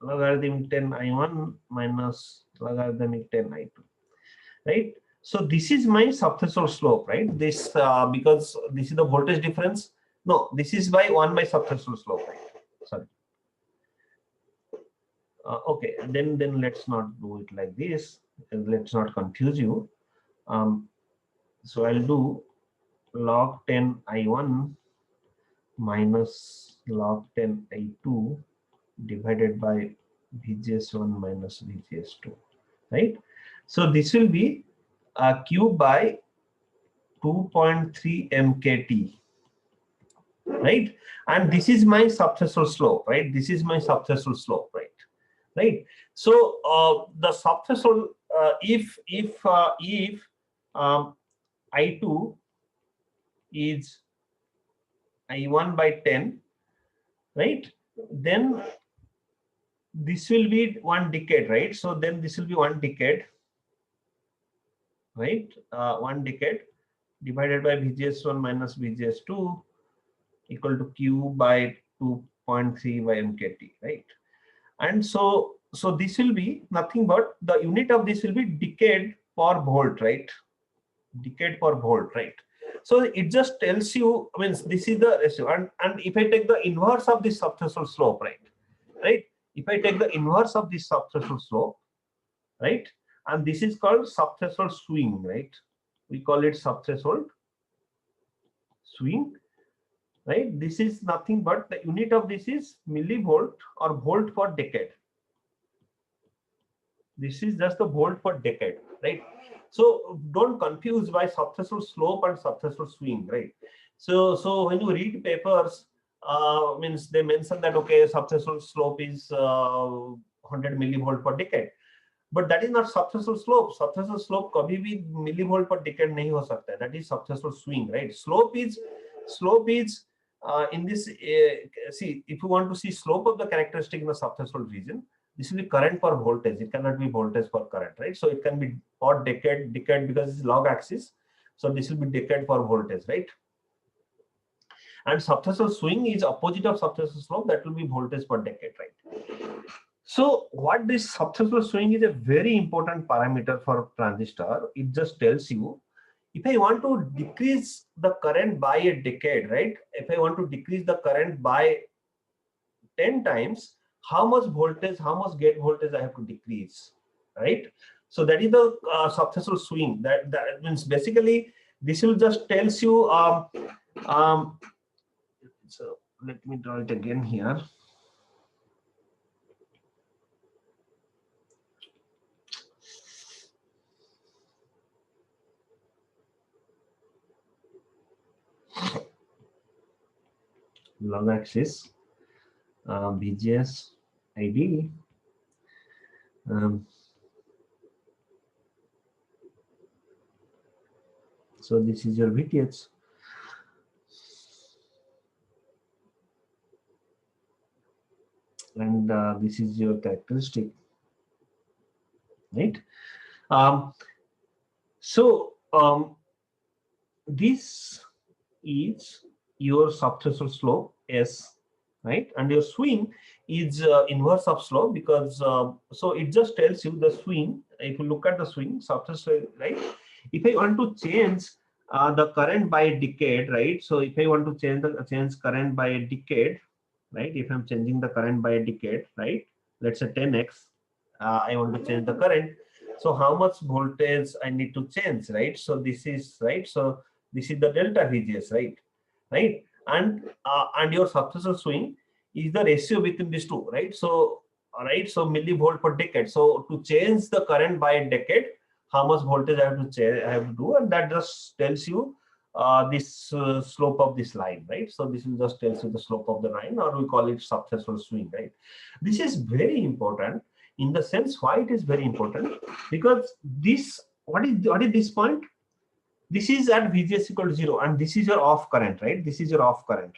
logarithm 10 I1 minus logarithmic 10 I2, right? So this is my subthreshold slope, right? This because this is the voltage difference. No, this is by 1 by subthreshold slope, right? Sorry. Okay, then let's not do it like this, and let's not confuse you. So I'll do log 10 I1 minus log 10 I2 divided by VGS1 minus VGS2, right? So this will be Q by 2.3 MKT, right? And this is my subthreshold slope, right? This is my subthreshold slope, right? Right. So the subthreshold, if I2 is I1 by 10, right? Then this will be 1 decade, right? So then this will be 1 decade, right? 1 decade divided by VGS1 minus VGS2 equal to Q by 2.3 by MKT, right? And so this will be nothing but the unit of this will be decade per volt, right? Decade per volt, right? So it just tells you, I mean, this is the ratio. And if I take the inverse of this subthreshold slope, right? If I take the inverse of this subthreshold slope, right? And this is called subthreshold swing, right? We call it subthreshold swing, right? This is nothing but the unit of this is millivolt or volt per decade. This is just the volt per decade, right? So don't confuse by subthreshold slope and subthreshold swing, right? So when you read papers, means they mention that okay, subthreshold slope is 100 millivolt per decade, but that is not subthreshold slope. Subthreshold slope कभी भी millivolt per decade नहीं हो सकता है. That is subthreshold swing, right? Slope is in this. See, if you want to see slope of the characteristic in the subthreshold region, this will be current per voltage. It cannot be voltage per current, right? So it can be per decade because it's log axis. So this will be decade per voltage, right? And subthreshold swing is opposite of subthreshold slope. That will be voltage per decade, right? So what this subthreshold swing is a very important parameter for transistor. It just tells you if I want to decrease the current by a decade, right? If I want to decrease the current by 10 times, how much voltage, how much gate voltage I have to decrease, right? So that is the subthreshold swing. That means basically this will just tells you. So let me draw it again here. log axis, VGS ID. So this is your VTH. And this is your characteristic, right? This is your subthreshold slope S, right? And your swing is inverse of slope, because so it just tells you the swing. If you look at the swing subthreshold, right? If I want to change the current by a decade, right? So if I want to change current by a decade, right? If I'm changing the current by a decade, right? Let's say 10x, I want to change the current. So how much voltage I need to change, right? So this is right. So this is the delta VGS, right? And your subthreshold swing is the ratio between these two, right? So millivolt per decade. So to change the current by a decade, how much voltage I have to change, I have to do, and that just tells you this slope of this line, right? So this will just tells you the slope of the line, or we call it subthreshold swing, right? This is very important in the sense why it is very important, because this what is this point? This is at VGS equal to 0, and this is your off current, right? This is your off current,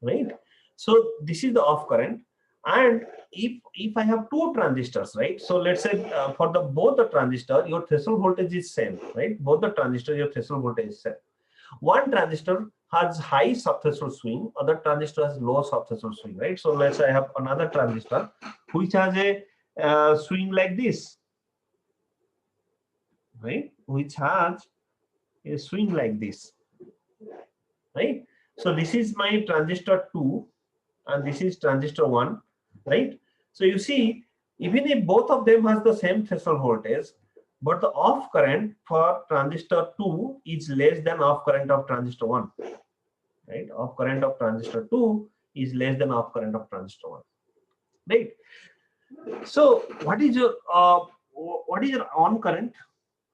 right? So this is the off current, and if I have two transistors, right? So let's say for both the transistor, your threshold voltage is same, right? Both the transistor, your threshold voltage is same. One transistor has high subthreshold swing, other transistor has low subthreshold swing, right? So let's say I have another transistor which has a swing like this, right? Which has a swing like this, right? So this is my transistor 2 and this is transistor 1, right? So you see, even if both of them has the same threshold voltage, but the off current for transistor 2 is less than off current of transistor 1, right? Off current of transistor 2 is less than off current of transistor 1, right? So what is your on current?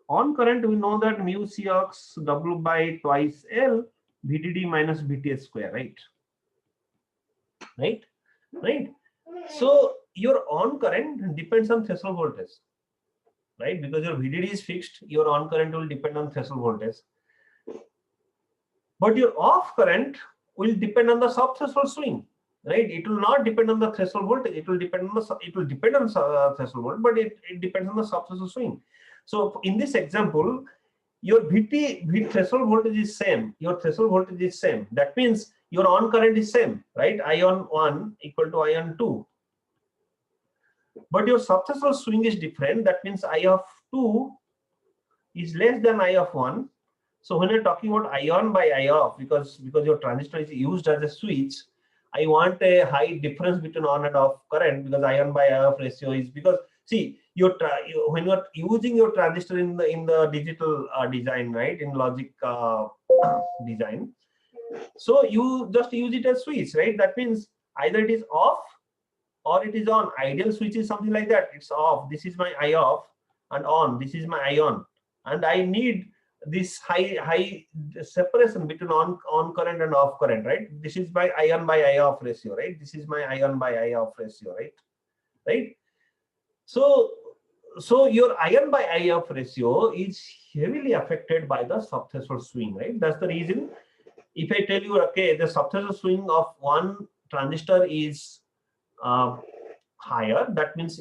On current, we know that mu Cox W by twice L VDD minus VTH square, right? Right. So your on current depends on threshold voltage, right? Because your VDD is fixed, your on current will depend on threshold voltage. But your off current will depend on the subthreshold swing, right? It will not depend on the threshold voltage. It will depend on the threshold voltage, but it depends on the subthreshold swing. So in this example, your VT threshold voltage is same. Your threshold voltage is same. That means your on current is same, right? Ion 1 equal to ion 2. But your subthreshold swing is different. That means I of 2 is less than I of 1. So when you're talking about ion by I of, because your transistor is used as a switch, I want a high difference between on and off current, because ion by I of ratio is, because see, when you're using your transistor in the digital design, right, in logic design, so you just use it as switch, right? That means either it is off or it is on. Ideal switch is something like that. It's off. This is my I off, and on. This is my ion, and I need this high separation between on current and off current, right? This is my ion by I off ratio, right? This is my ion by I off ratio, right? So your ion by I off ratio is heavily affected by the subthreshold swing, right? That's the reason. If I tell you, okay, the subthreshold swing of one transistor is higher, that means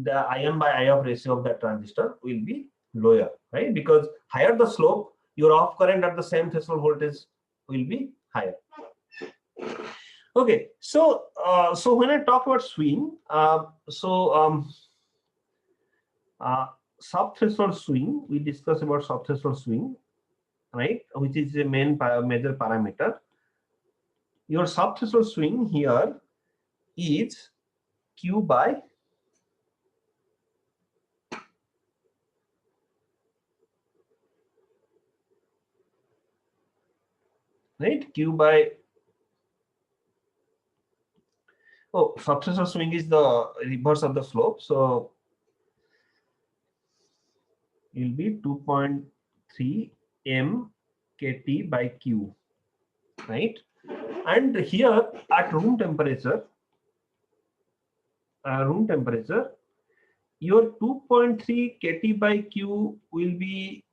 the ion by I of ratio of that transistor will be lower, right? Because higher the slope, your off current at the same threshold voltage will be higher. Okay, so when I talk about swing, subthreshold swing, we discuss about subthreshold swing, right? Which is a major parameter. Your subthreshold swing here is Q by Q by subthreshold swing is the reverse of the slope, so it will be 2.3 m kT by Q, right? And here at room temperature, your 2.3 kT by Q will be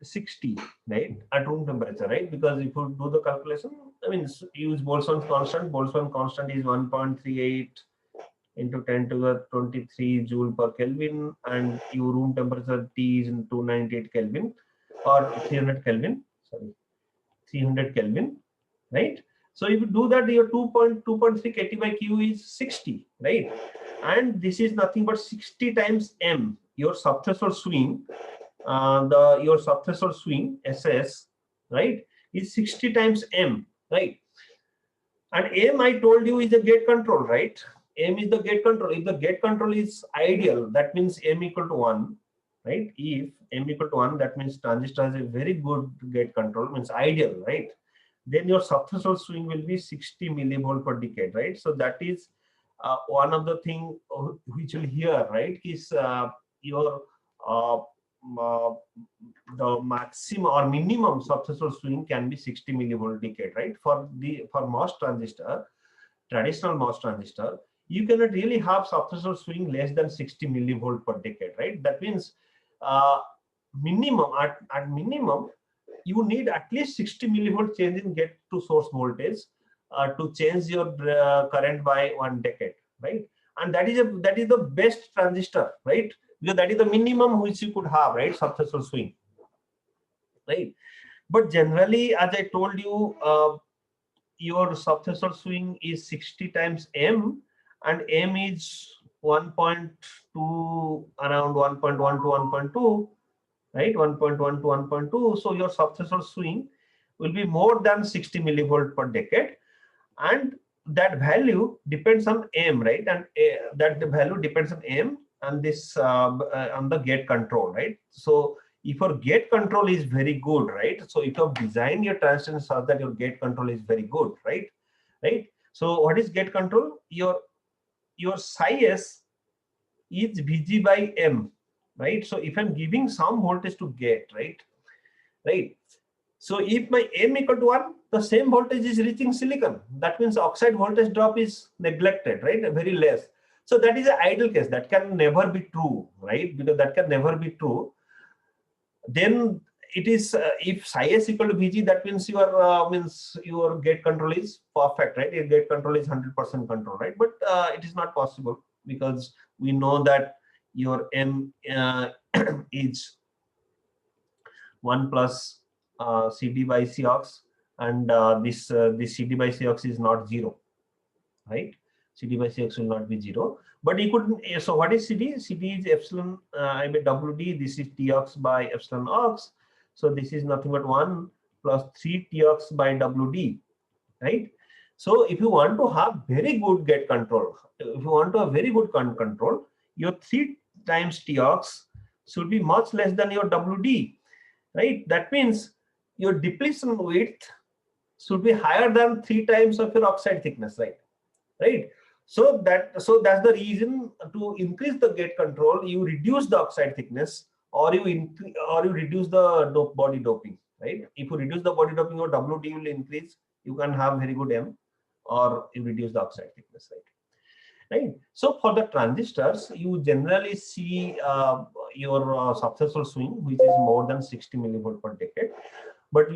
60, right, at room temperature, right? Because if you do the calculation, I mean, use Boltzmann constant. Boltzmann constant is 1.38 into 10 to the 23 joule per Kelvin, and your room temperature T is 298 Kelvin or 300 Kelvin, sorry, 300 Kelvin, right? So if you do that, your 2.3 kT by Q is 60, right? And this is nothing but 60 times M, your subthreshold swing. Your subthreshold swing SS, right, is 60 times M, right? And M, I told you, is the gate control, right? M is the gate control. If the gate control is ideal, that means M equal to 1, right? If M equal to 1, that means transistor has a very good gate control, means ideal, right? Then your subthreshold swing will be 60 millivolt per decade, right? So that is one of the thing which you'll hear, right, is your uh, the maximum or minimum subthreshold swing can be 60 millivolt decade, right? For MOS transistor, traditional MOS transistor, you cannot really have subthreshold swing less than 60 millivolt per decade, right? That means minimum at minimum you need at least 60 millivolt change in gate to source voltage to change your current by 1 decade, right? And that is the best transistor, right? Because that is the minimum which you could have, right? Subthreshold swing, right? But generally, as I told you, your subthreshold swing is 60 times M, and M is 1.2, around 1.1 to 1.2, right? 1.1 to 1.2. So your subthreshold swing will be more than 60 millivolt per decade, and that value depends on M, right? And that the value depends on M and this on the gate control, right? So if your gate control is very good, right? So if you have designed your transistor such that your gate control is very good, right? Right. So what is gate control? Your psi S is Vg by M, right? So if I'm giving some voltage to gate, right? Right. So if my M equal to 1, the same voltage is reaching silicon. That means oxide voltage drop is neglected, right? Very less. So that is an ideal case. That can never be true, right? Because that can never be true. Then it is if psi S equal to Vg, that means your gate control is perfect, right? Your gate control is 100% control, right? But it is not possible because we know that your M is 1 plus CD by Cox, and this CD by Cox is not 0, right? CD by Cox will not be 0. But you could, so what is CD? CD is epsilon I by WD. This is Tox by epsilon ox. So this is nothing but 1 plus 3 Tox by WD, right? So if you want to have very good gate control, if you want to have very good control, your 3 times Tox should be much less than your WD, right? That means your depletion width should be higher than 3 times of your oxide thickness, right? Right. So that's the reason to increase the gate control, you reduce the oxide thickness, or you reduce the body doping, right? If you reduce the body doping, your WD will increase. You can have very good M, or you reduce the oxide thickness, right? Right. So for the transistors, you generally see your subthreshold swing, which is more than 60 millivolt per decade. But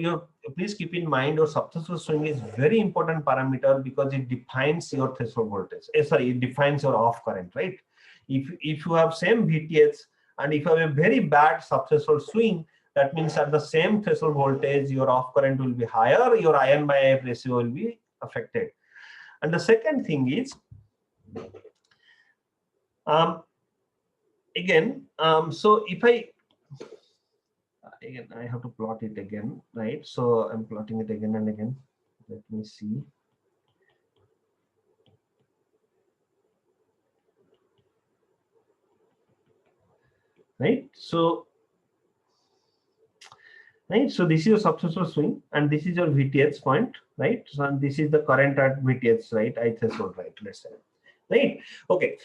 please keep in mind your subthreshold swing is very important parameter because it defines your threshold voltage. It defines your off current, right? If you have same VTH and if you have a very bad subthreshold swing, that means at the same threshold voltage, your off current will be higher, your ion by IF ratio will be affected. And the second thing is, so if I have to plot it again, right? So I'm plotting it again and again. Let me see. Right. So this is your subthreshold swing, and this is your VTH point, right? So and this is the current at VTH, right? I threshold, right? Let's say, right? Okay.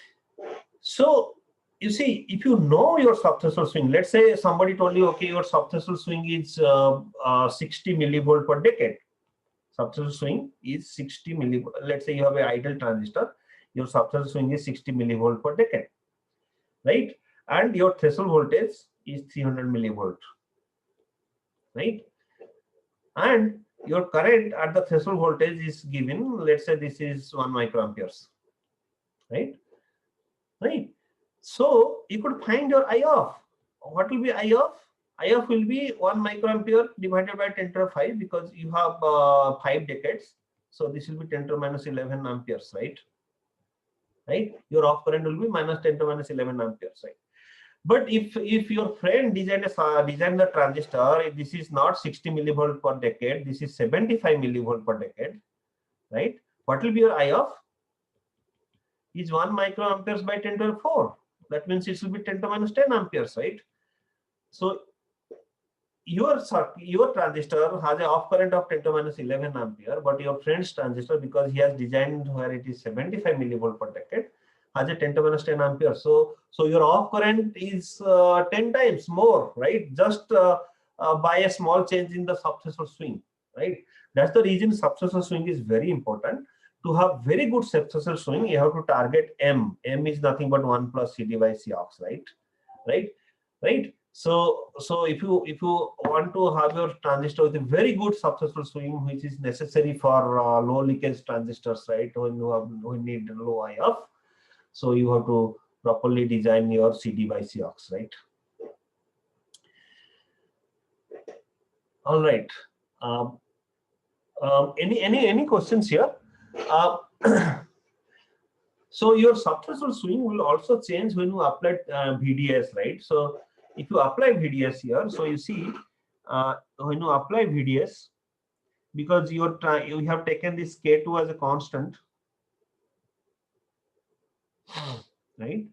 So you see, if you know your subthreshold swing, let's say somebody told you, okay, your subthreshold swing is 60 millivolt per decade. Subthreshold swing is 60 millivolt. Let's say you have an idle transistor, your subthreshold swing is 60 millivolt per decade, right? And your threshold voltage is 300 millivolt, right? And your current at the threshold voltage is given, let's say this is 1 microamperes, right? Right. So you could find your I of. What will be I of? I of will be 1 microampere divided by 10 to the 5 because you have 5 decades. So this will be 10 to the minus 11 amperes, right? Right. Your off current will be minus 10 to the minus 11 amperes, right? But if your friend designed the transistor, if this is not 60 millivolt per decade, this is 75 millivolt per decade, right? What will be your I of? Is 1 microamperes by 10 to the 4. That means it will be 10 to the minus 10 amperes, right? So your transistor has an off current of 10 to the minus 11 ampere, but your friend's transistor, because he has designed where it is 75 millivolt per decade, has a 10 to the minus 10 ampere. So your off current is 10 times more, right? Just by a small change in the subthreshold swing, right? That's the reason subthreshold swing is very important. To have very good subthreshold swing, you have to target M. M is nothing but 1 plus CD by Cox, right? Right. So if you want to have your transistor with a very good subthreshold swing, which is necessary for low leakage transistors, right? When you need low IF, so you have to properly design your CD by Cox, right? All right. Any questions here? So your subthreshold swing will also change when you apply VDS, right? So if you apply VDS here, so you see when you apply VDS, because you have taken this K2 as a constant, right?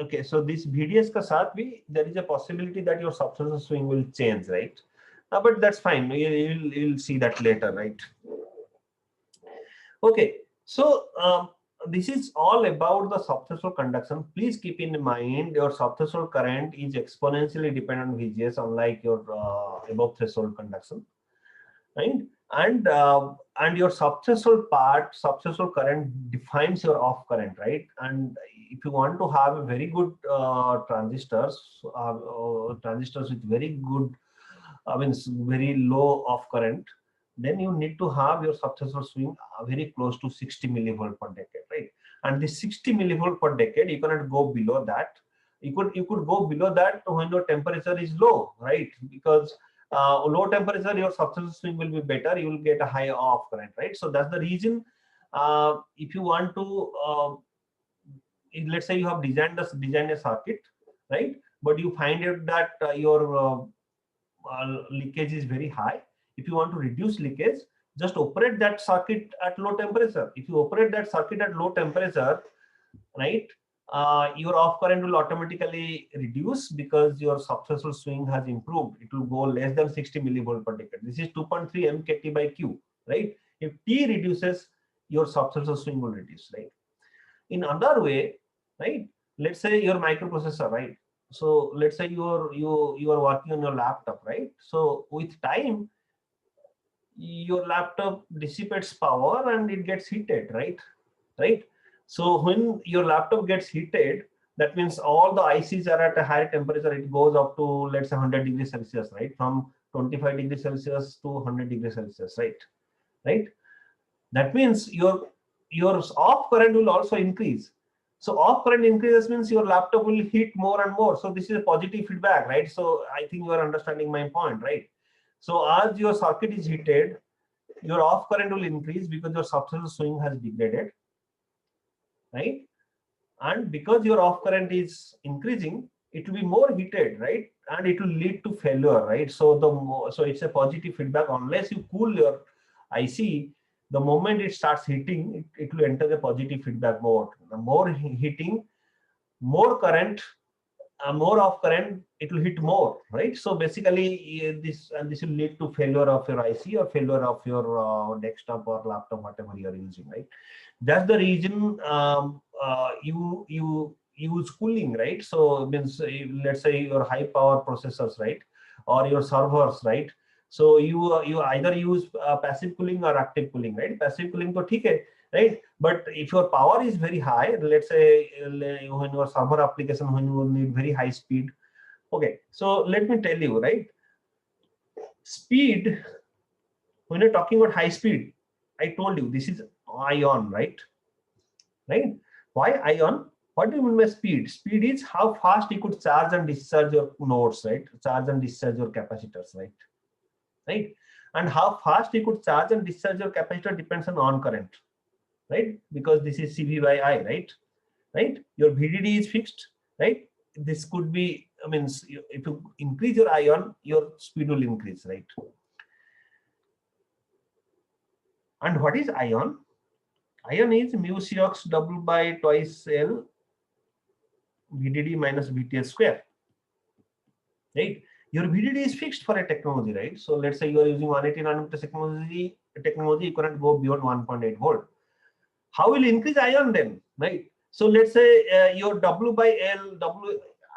Okay, so this VDS ka saath bhi, there is a possibility that your subthreshold swing will change, right? But that's fine. You'll see that later, right? Okay, so this is all about the subthreshold conduction. Please keep in mind your subthreshold current is exponentially dependent on VGS, unlike your above threshold conduction, right? And your subthreshold current defines your off current, right? And if you want to have a very good transistors with very good, very low off current, then you need to have your subthreshold swing very close to 60 millivolt per decade, right? And this 60 millivolt per decade, you cannot go below that. You could go below that when your temperature is low, right? Because low temperature, your subthreshold swing will be better. You will get a high off current, right? So that's the reason. If you want to, let's say you have designed a circuit, right? But you find out that your leakage is very high. If you want to reduce leakage, just operate that circuit at low temperature. If you operate that circuit at low temperature, right, your off current will automatically reduce because your subthreshold swing has improved. It will go less than 60 millivolt per decade. This is 2.3 mkt by Q, right? If T reduces, your subthreshold swing will reduce, right? In another way, right? Let's say your microprocessor, right? So let's say you are working on your laptop, right? So with time, your laptop dissipates power and it gets heated, right? So when your laptop gets heated, that means all the ICs are at a higher temperature. It goes up to, let's say, 100 degrees Celsius, right? From 25 degrees Celsius to 100 degrees Celsius, right? That means your off current will also increase. So off current increases means your laptop will heat more and more. So this is a positive feedback, right? So I think you are understanding my point, right? So as your circuit is heated, your off current will increase because your subthreshold swing has degraded, right? And because your off current is increasing, it will be more heated, right? And it will lead to failure, right? So it's a positive feedback. Unless you cool your IC, the moment it starts heating, it will enter the positive feedback mode. The more heating, more current, more off current, it will hit more, right? So basically, this will lead to failure of your IC or failure of your desktop or laptop, whatever you are using, right? That's the reason you use cooling, right? So means let's say your high power processors, right, or your servers, right? So you either use passive cooling or active cooling, right? Passive cooling to theek hai, right? But if your power is very high, let's say when your server application, when you need very high speed, okay. So let me tell you, right? Speed, when you're talking about high speed, I told you this is ion, right? Right? Why ion? What do you mean by speed? Speed is how fast you could charge and discharge your nodes, right? Charge and discharge your capacitors, right? Right? And how fast you could charge and discharge your capacitor depends on current, right? Because this is CV by I, right? Right? Your VDD is fixed, right? This could be, I mean, if you increase your ion, your speed will increase, right? And what is ion? Ion is mu Cox W by twice L VDD minus VTS square, right? Your VDD is fixed for a technology, right? So let's say you are using 180 nanometer technology, you cannot go beyond 1.8 volt. How will you increase ion then, right? So let's say your W by L,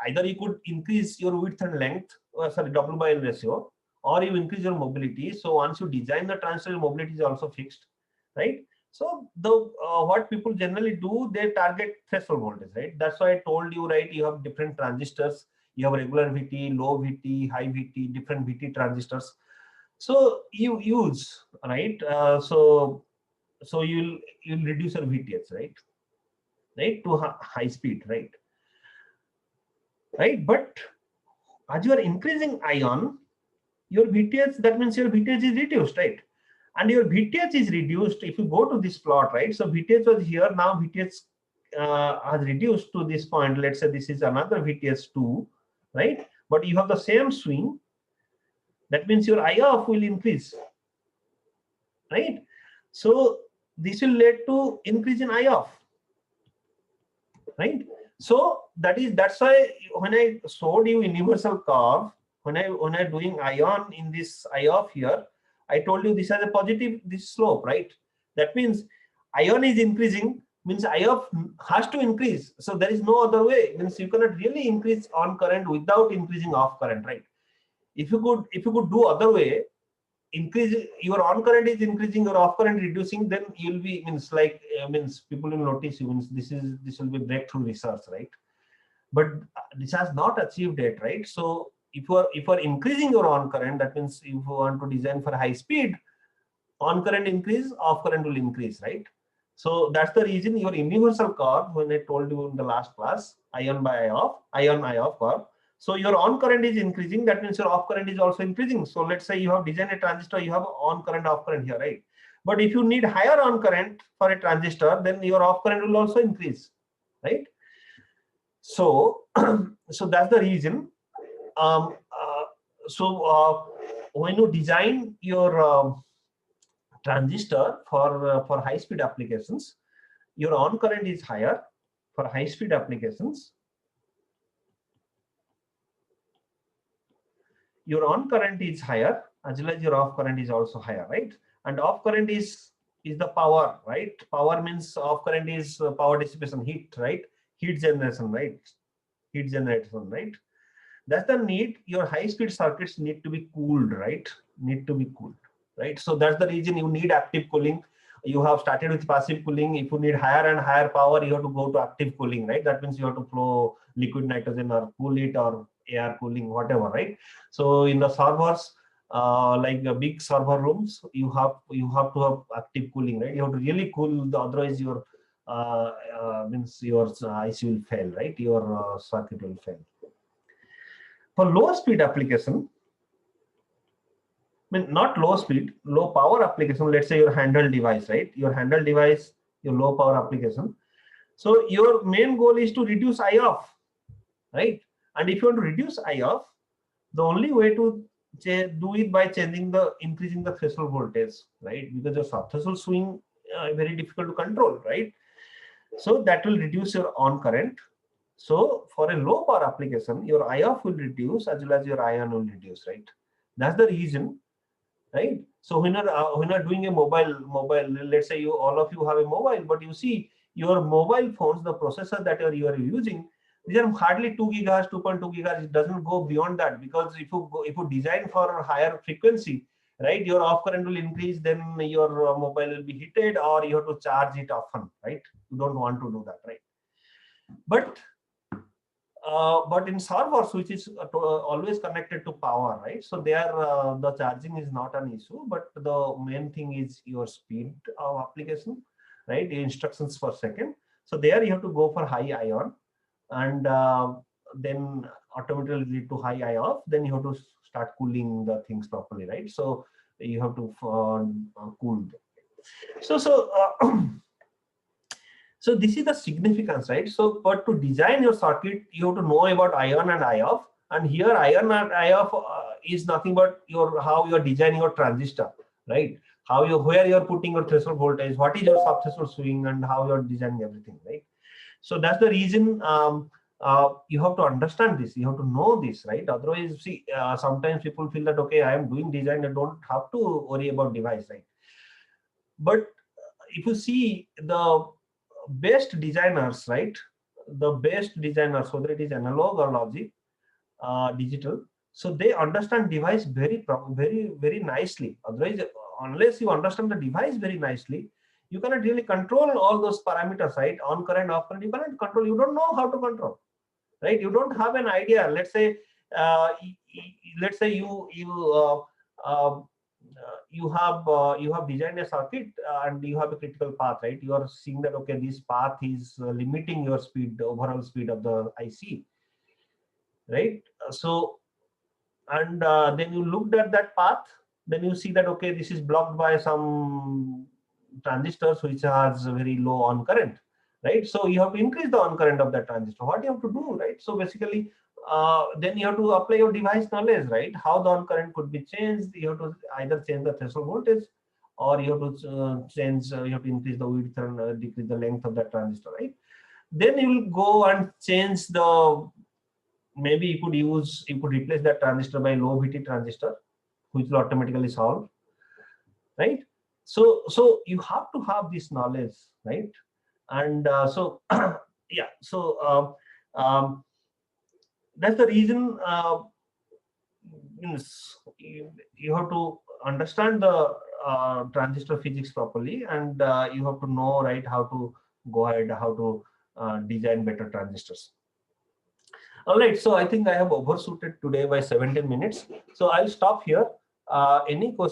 either you could increase your width and length, W by L ratio, or you increase your mobility. So once you design the transistor, mobility is also fixed, right? So the what people generally do, they target threshold voltage, right? That's why I told you, right? You have different transistors. You have regular VT, low VT, high VT, different VT transistors. So you use, right? So you'll reduce your VTS, right, to high speed, right? But as you are increasing ion, your VTS, that means your VTS is reduced, right? And your VTS is reduced if you go to this plot, right? So VTS was here, now VTS has reduced to this point. Let's say this is another VTS2, right? But you have the same swing. That means your IOF will increase, right? So this will lead to increase in IOF, right? So that's why when I showed you universal curve, when I doing ion in this IOF here, I told you this has a positive this slope, right? That means ion is increasing, means IOF has to increase. So there is no other way. Means you cannot really increase on current without increasing off current, right? If you could do other way, increase your on current is increasing, your off current reducing, then you'll be means people will notice you, means this will be breakthrough research, right? But this has not achieved it, right? So if you are increasing your on current, that means if you want to design for high speed, on current increase, off current will increase, right? So that's the reason your universal curve, when I told you in the last class, ion by IOF curve. So your on current is increasing, that means your off current is also increasing. So let's say you have designed a transistor, you have on current, off current here, right? But if you need higher on current for a transistor, then your off current will also increase, right? So so that's the reason. Um, uh, when you design your transistor for high speed applications, your on current is higher for high speed applications. Your on current is higher as well as your off current is also higher, right? And off current is the power, right? Power means off current is power dissipation, heat, right? Heat generation, right? Heat generation, right? That's the need. Your high speed circuits need to be cooled, right? Need to be cooled, right? So that's the reason you need active cooling. You have started with passive cooling. If you need higher and higher power, you have to go to active cooling, right? That means you have to flow liquid nitrogen or cool it, or air cooling, whatever, right? So in the servers, like the big server rooms, you have to have active cooling, right? You have to really cool, otherwise your means your IC will fail, right? Your circuit will fail. For low speed application, I mean not low speed, low power application, let's say your handheld device, right? Your handheld device, your low power application. So your main goal is to reduce IOF, right? And if you want to reduce IOF, the only way to do it by increasing the threshold voltage, right? Because your subthreshold swing very difficult to control, right? So that will reduce your on current. So for a low power application, your IOF will reduce as well as your ion will reduce, right? That's the reason, right? So when you're doing a mobile, let's say all of you have a mobile, but you see your mobile phones, the processor that you are using, These are hardly 2 gigahertz, 2.2 gigahertz. It doesn't go beyond that, because if you design for a higher frequency, right, your off current will increase, then your mobile will be heated, or you have to charge it often, right? You don't want to do that, right? But in servers, which is always connected to power, right? So there, the charging is not an issue, but the main thing is your speed of application, right? The instructions per second. So there you have to go for high ion, and then automatically lead to high IOF. Then you have to start cooling the things properly, right? So you have to cool them. So this is the significance, right? So, but to design your circuit, you have to know about ion and IOF. And here, ion and IOF is nothing but how you are designing your transistor, right? Where you are putting your threshold voltage, what is your subthreshold swing, and how you are designing everything, right? So that's the reason you have to understand this. You have to know this, right? Otherwise, see, sometimes people feel that, okay, I am doing design, I don't have to worry about device, right? But if you see the best designers, right? The best designers, whether it is analog or logic, digital, so they understand device very nicely. Otherwise, unless you understand the device very nicely, you cannot really control all those parameters, right? On current, off current, you cannot control. You don't know how to control, right? You don't have an idea. Let's say you have designed a circuit, and you have a critical path, right? You are seeing that, okay, this path is limiting your speed, the overall speed of the IC, right? So, and then you looked at that path, then you see that, okay, this is blocked by some transistors which has very low on current, right? So you have to increase the on current of that transistor. What you have to do, right? So basically, then you have to apply your device knowledge, right? How the on current could be changed. You have to either change the threshold voltage, or you have to you have to increase the width and decrease the length of that transistor, right? Then you will go and change the, maybe you could replace that transistor by low VT transistor, which will automatically solve, right? So you have to have this knowledge, right? And yeah, so that's the reason you have to understand the transistor physics properly, and you have to know, right, how to go ahead, how to design better transistors. All right, so I think I have overshooted today by 17 minutes. So I'll stop here. Any questions?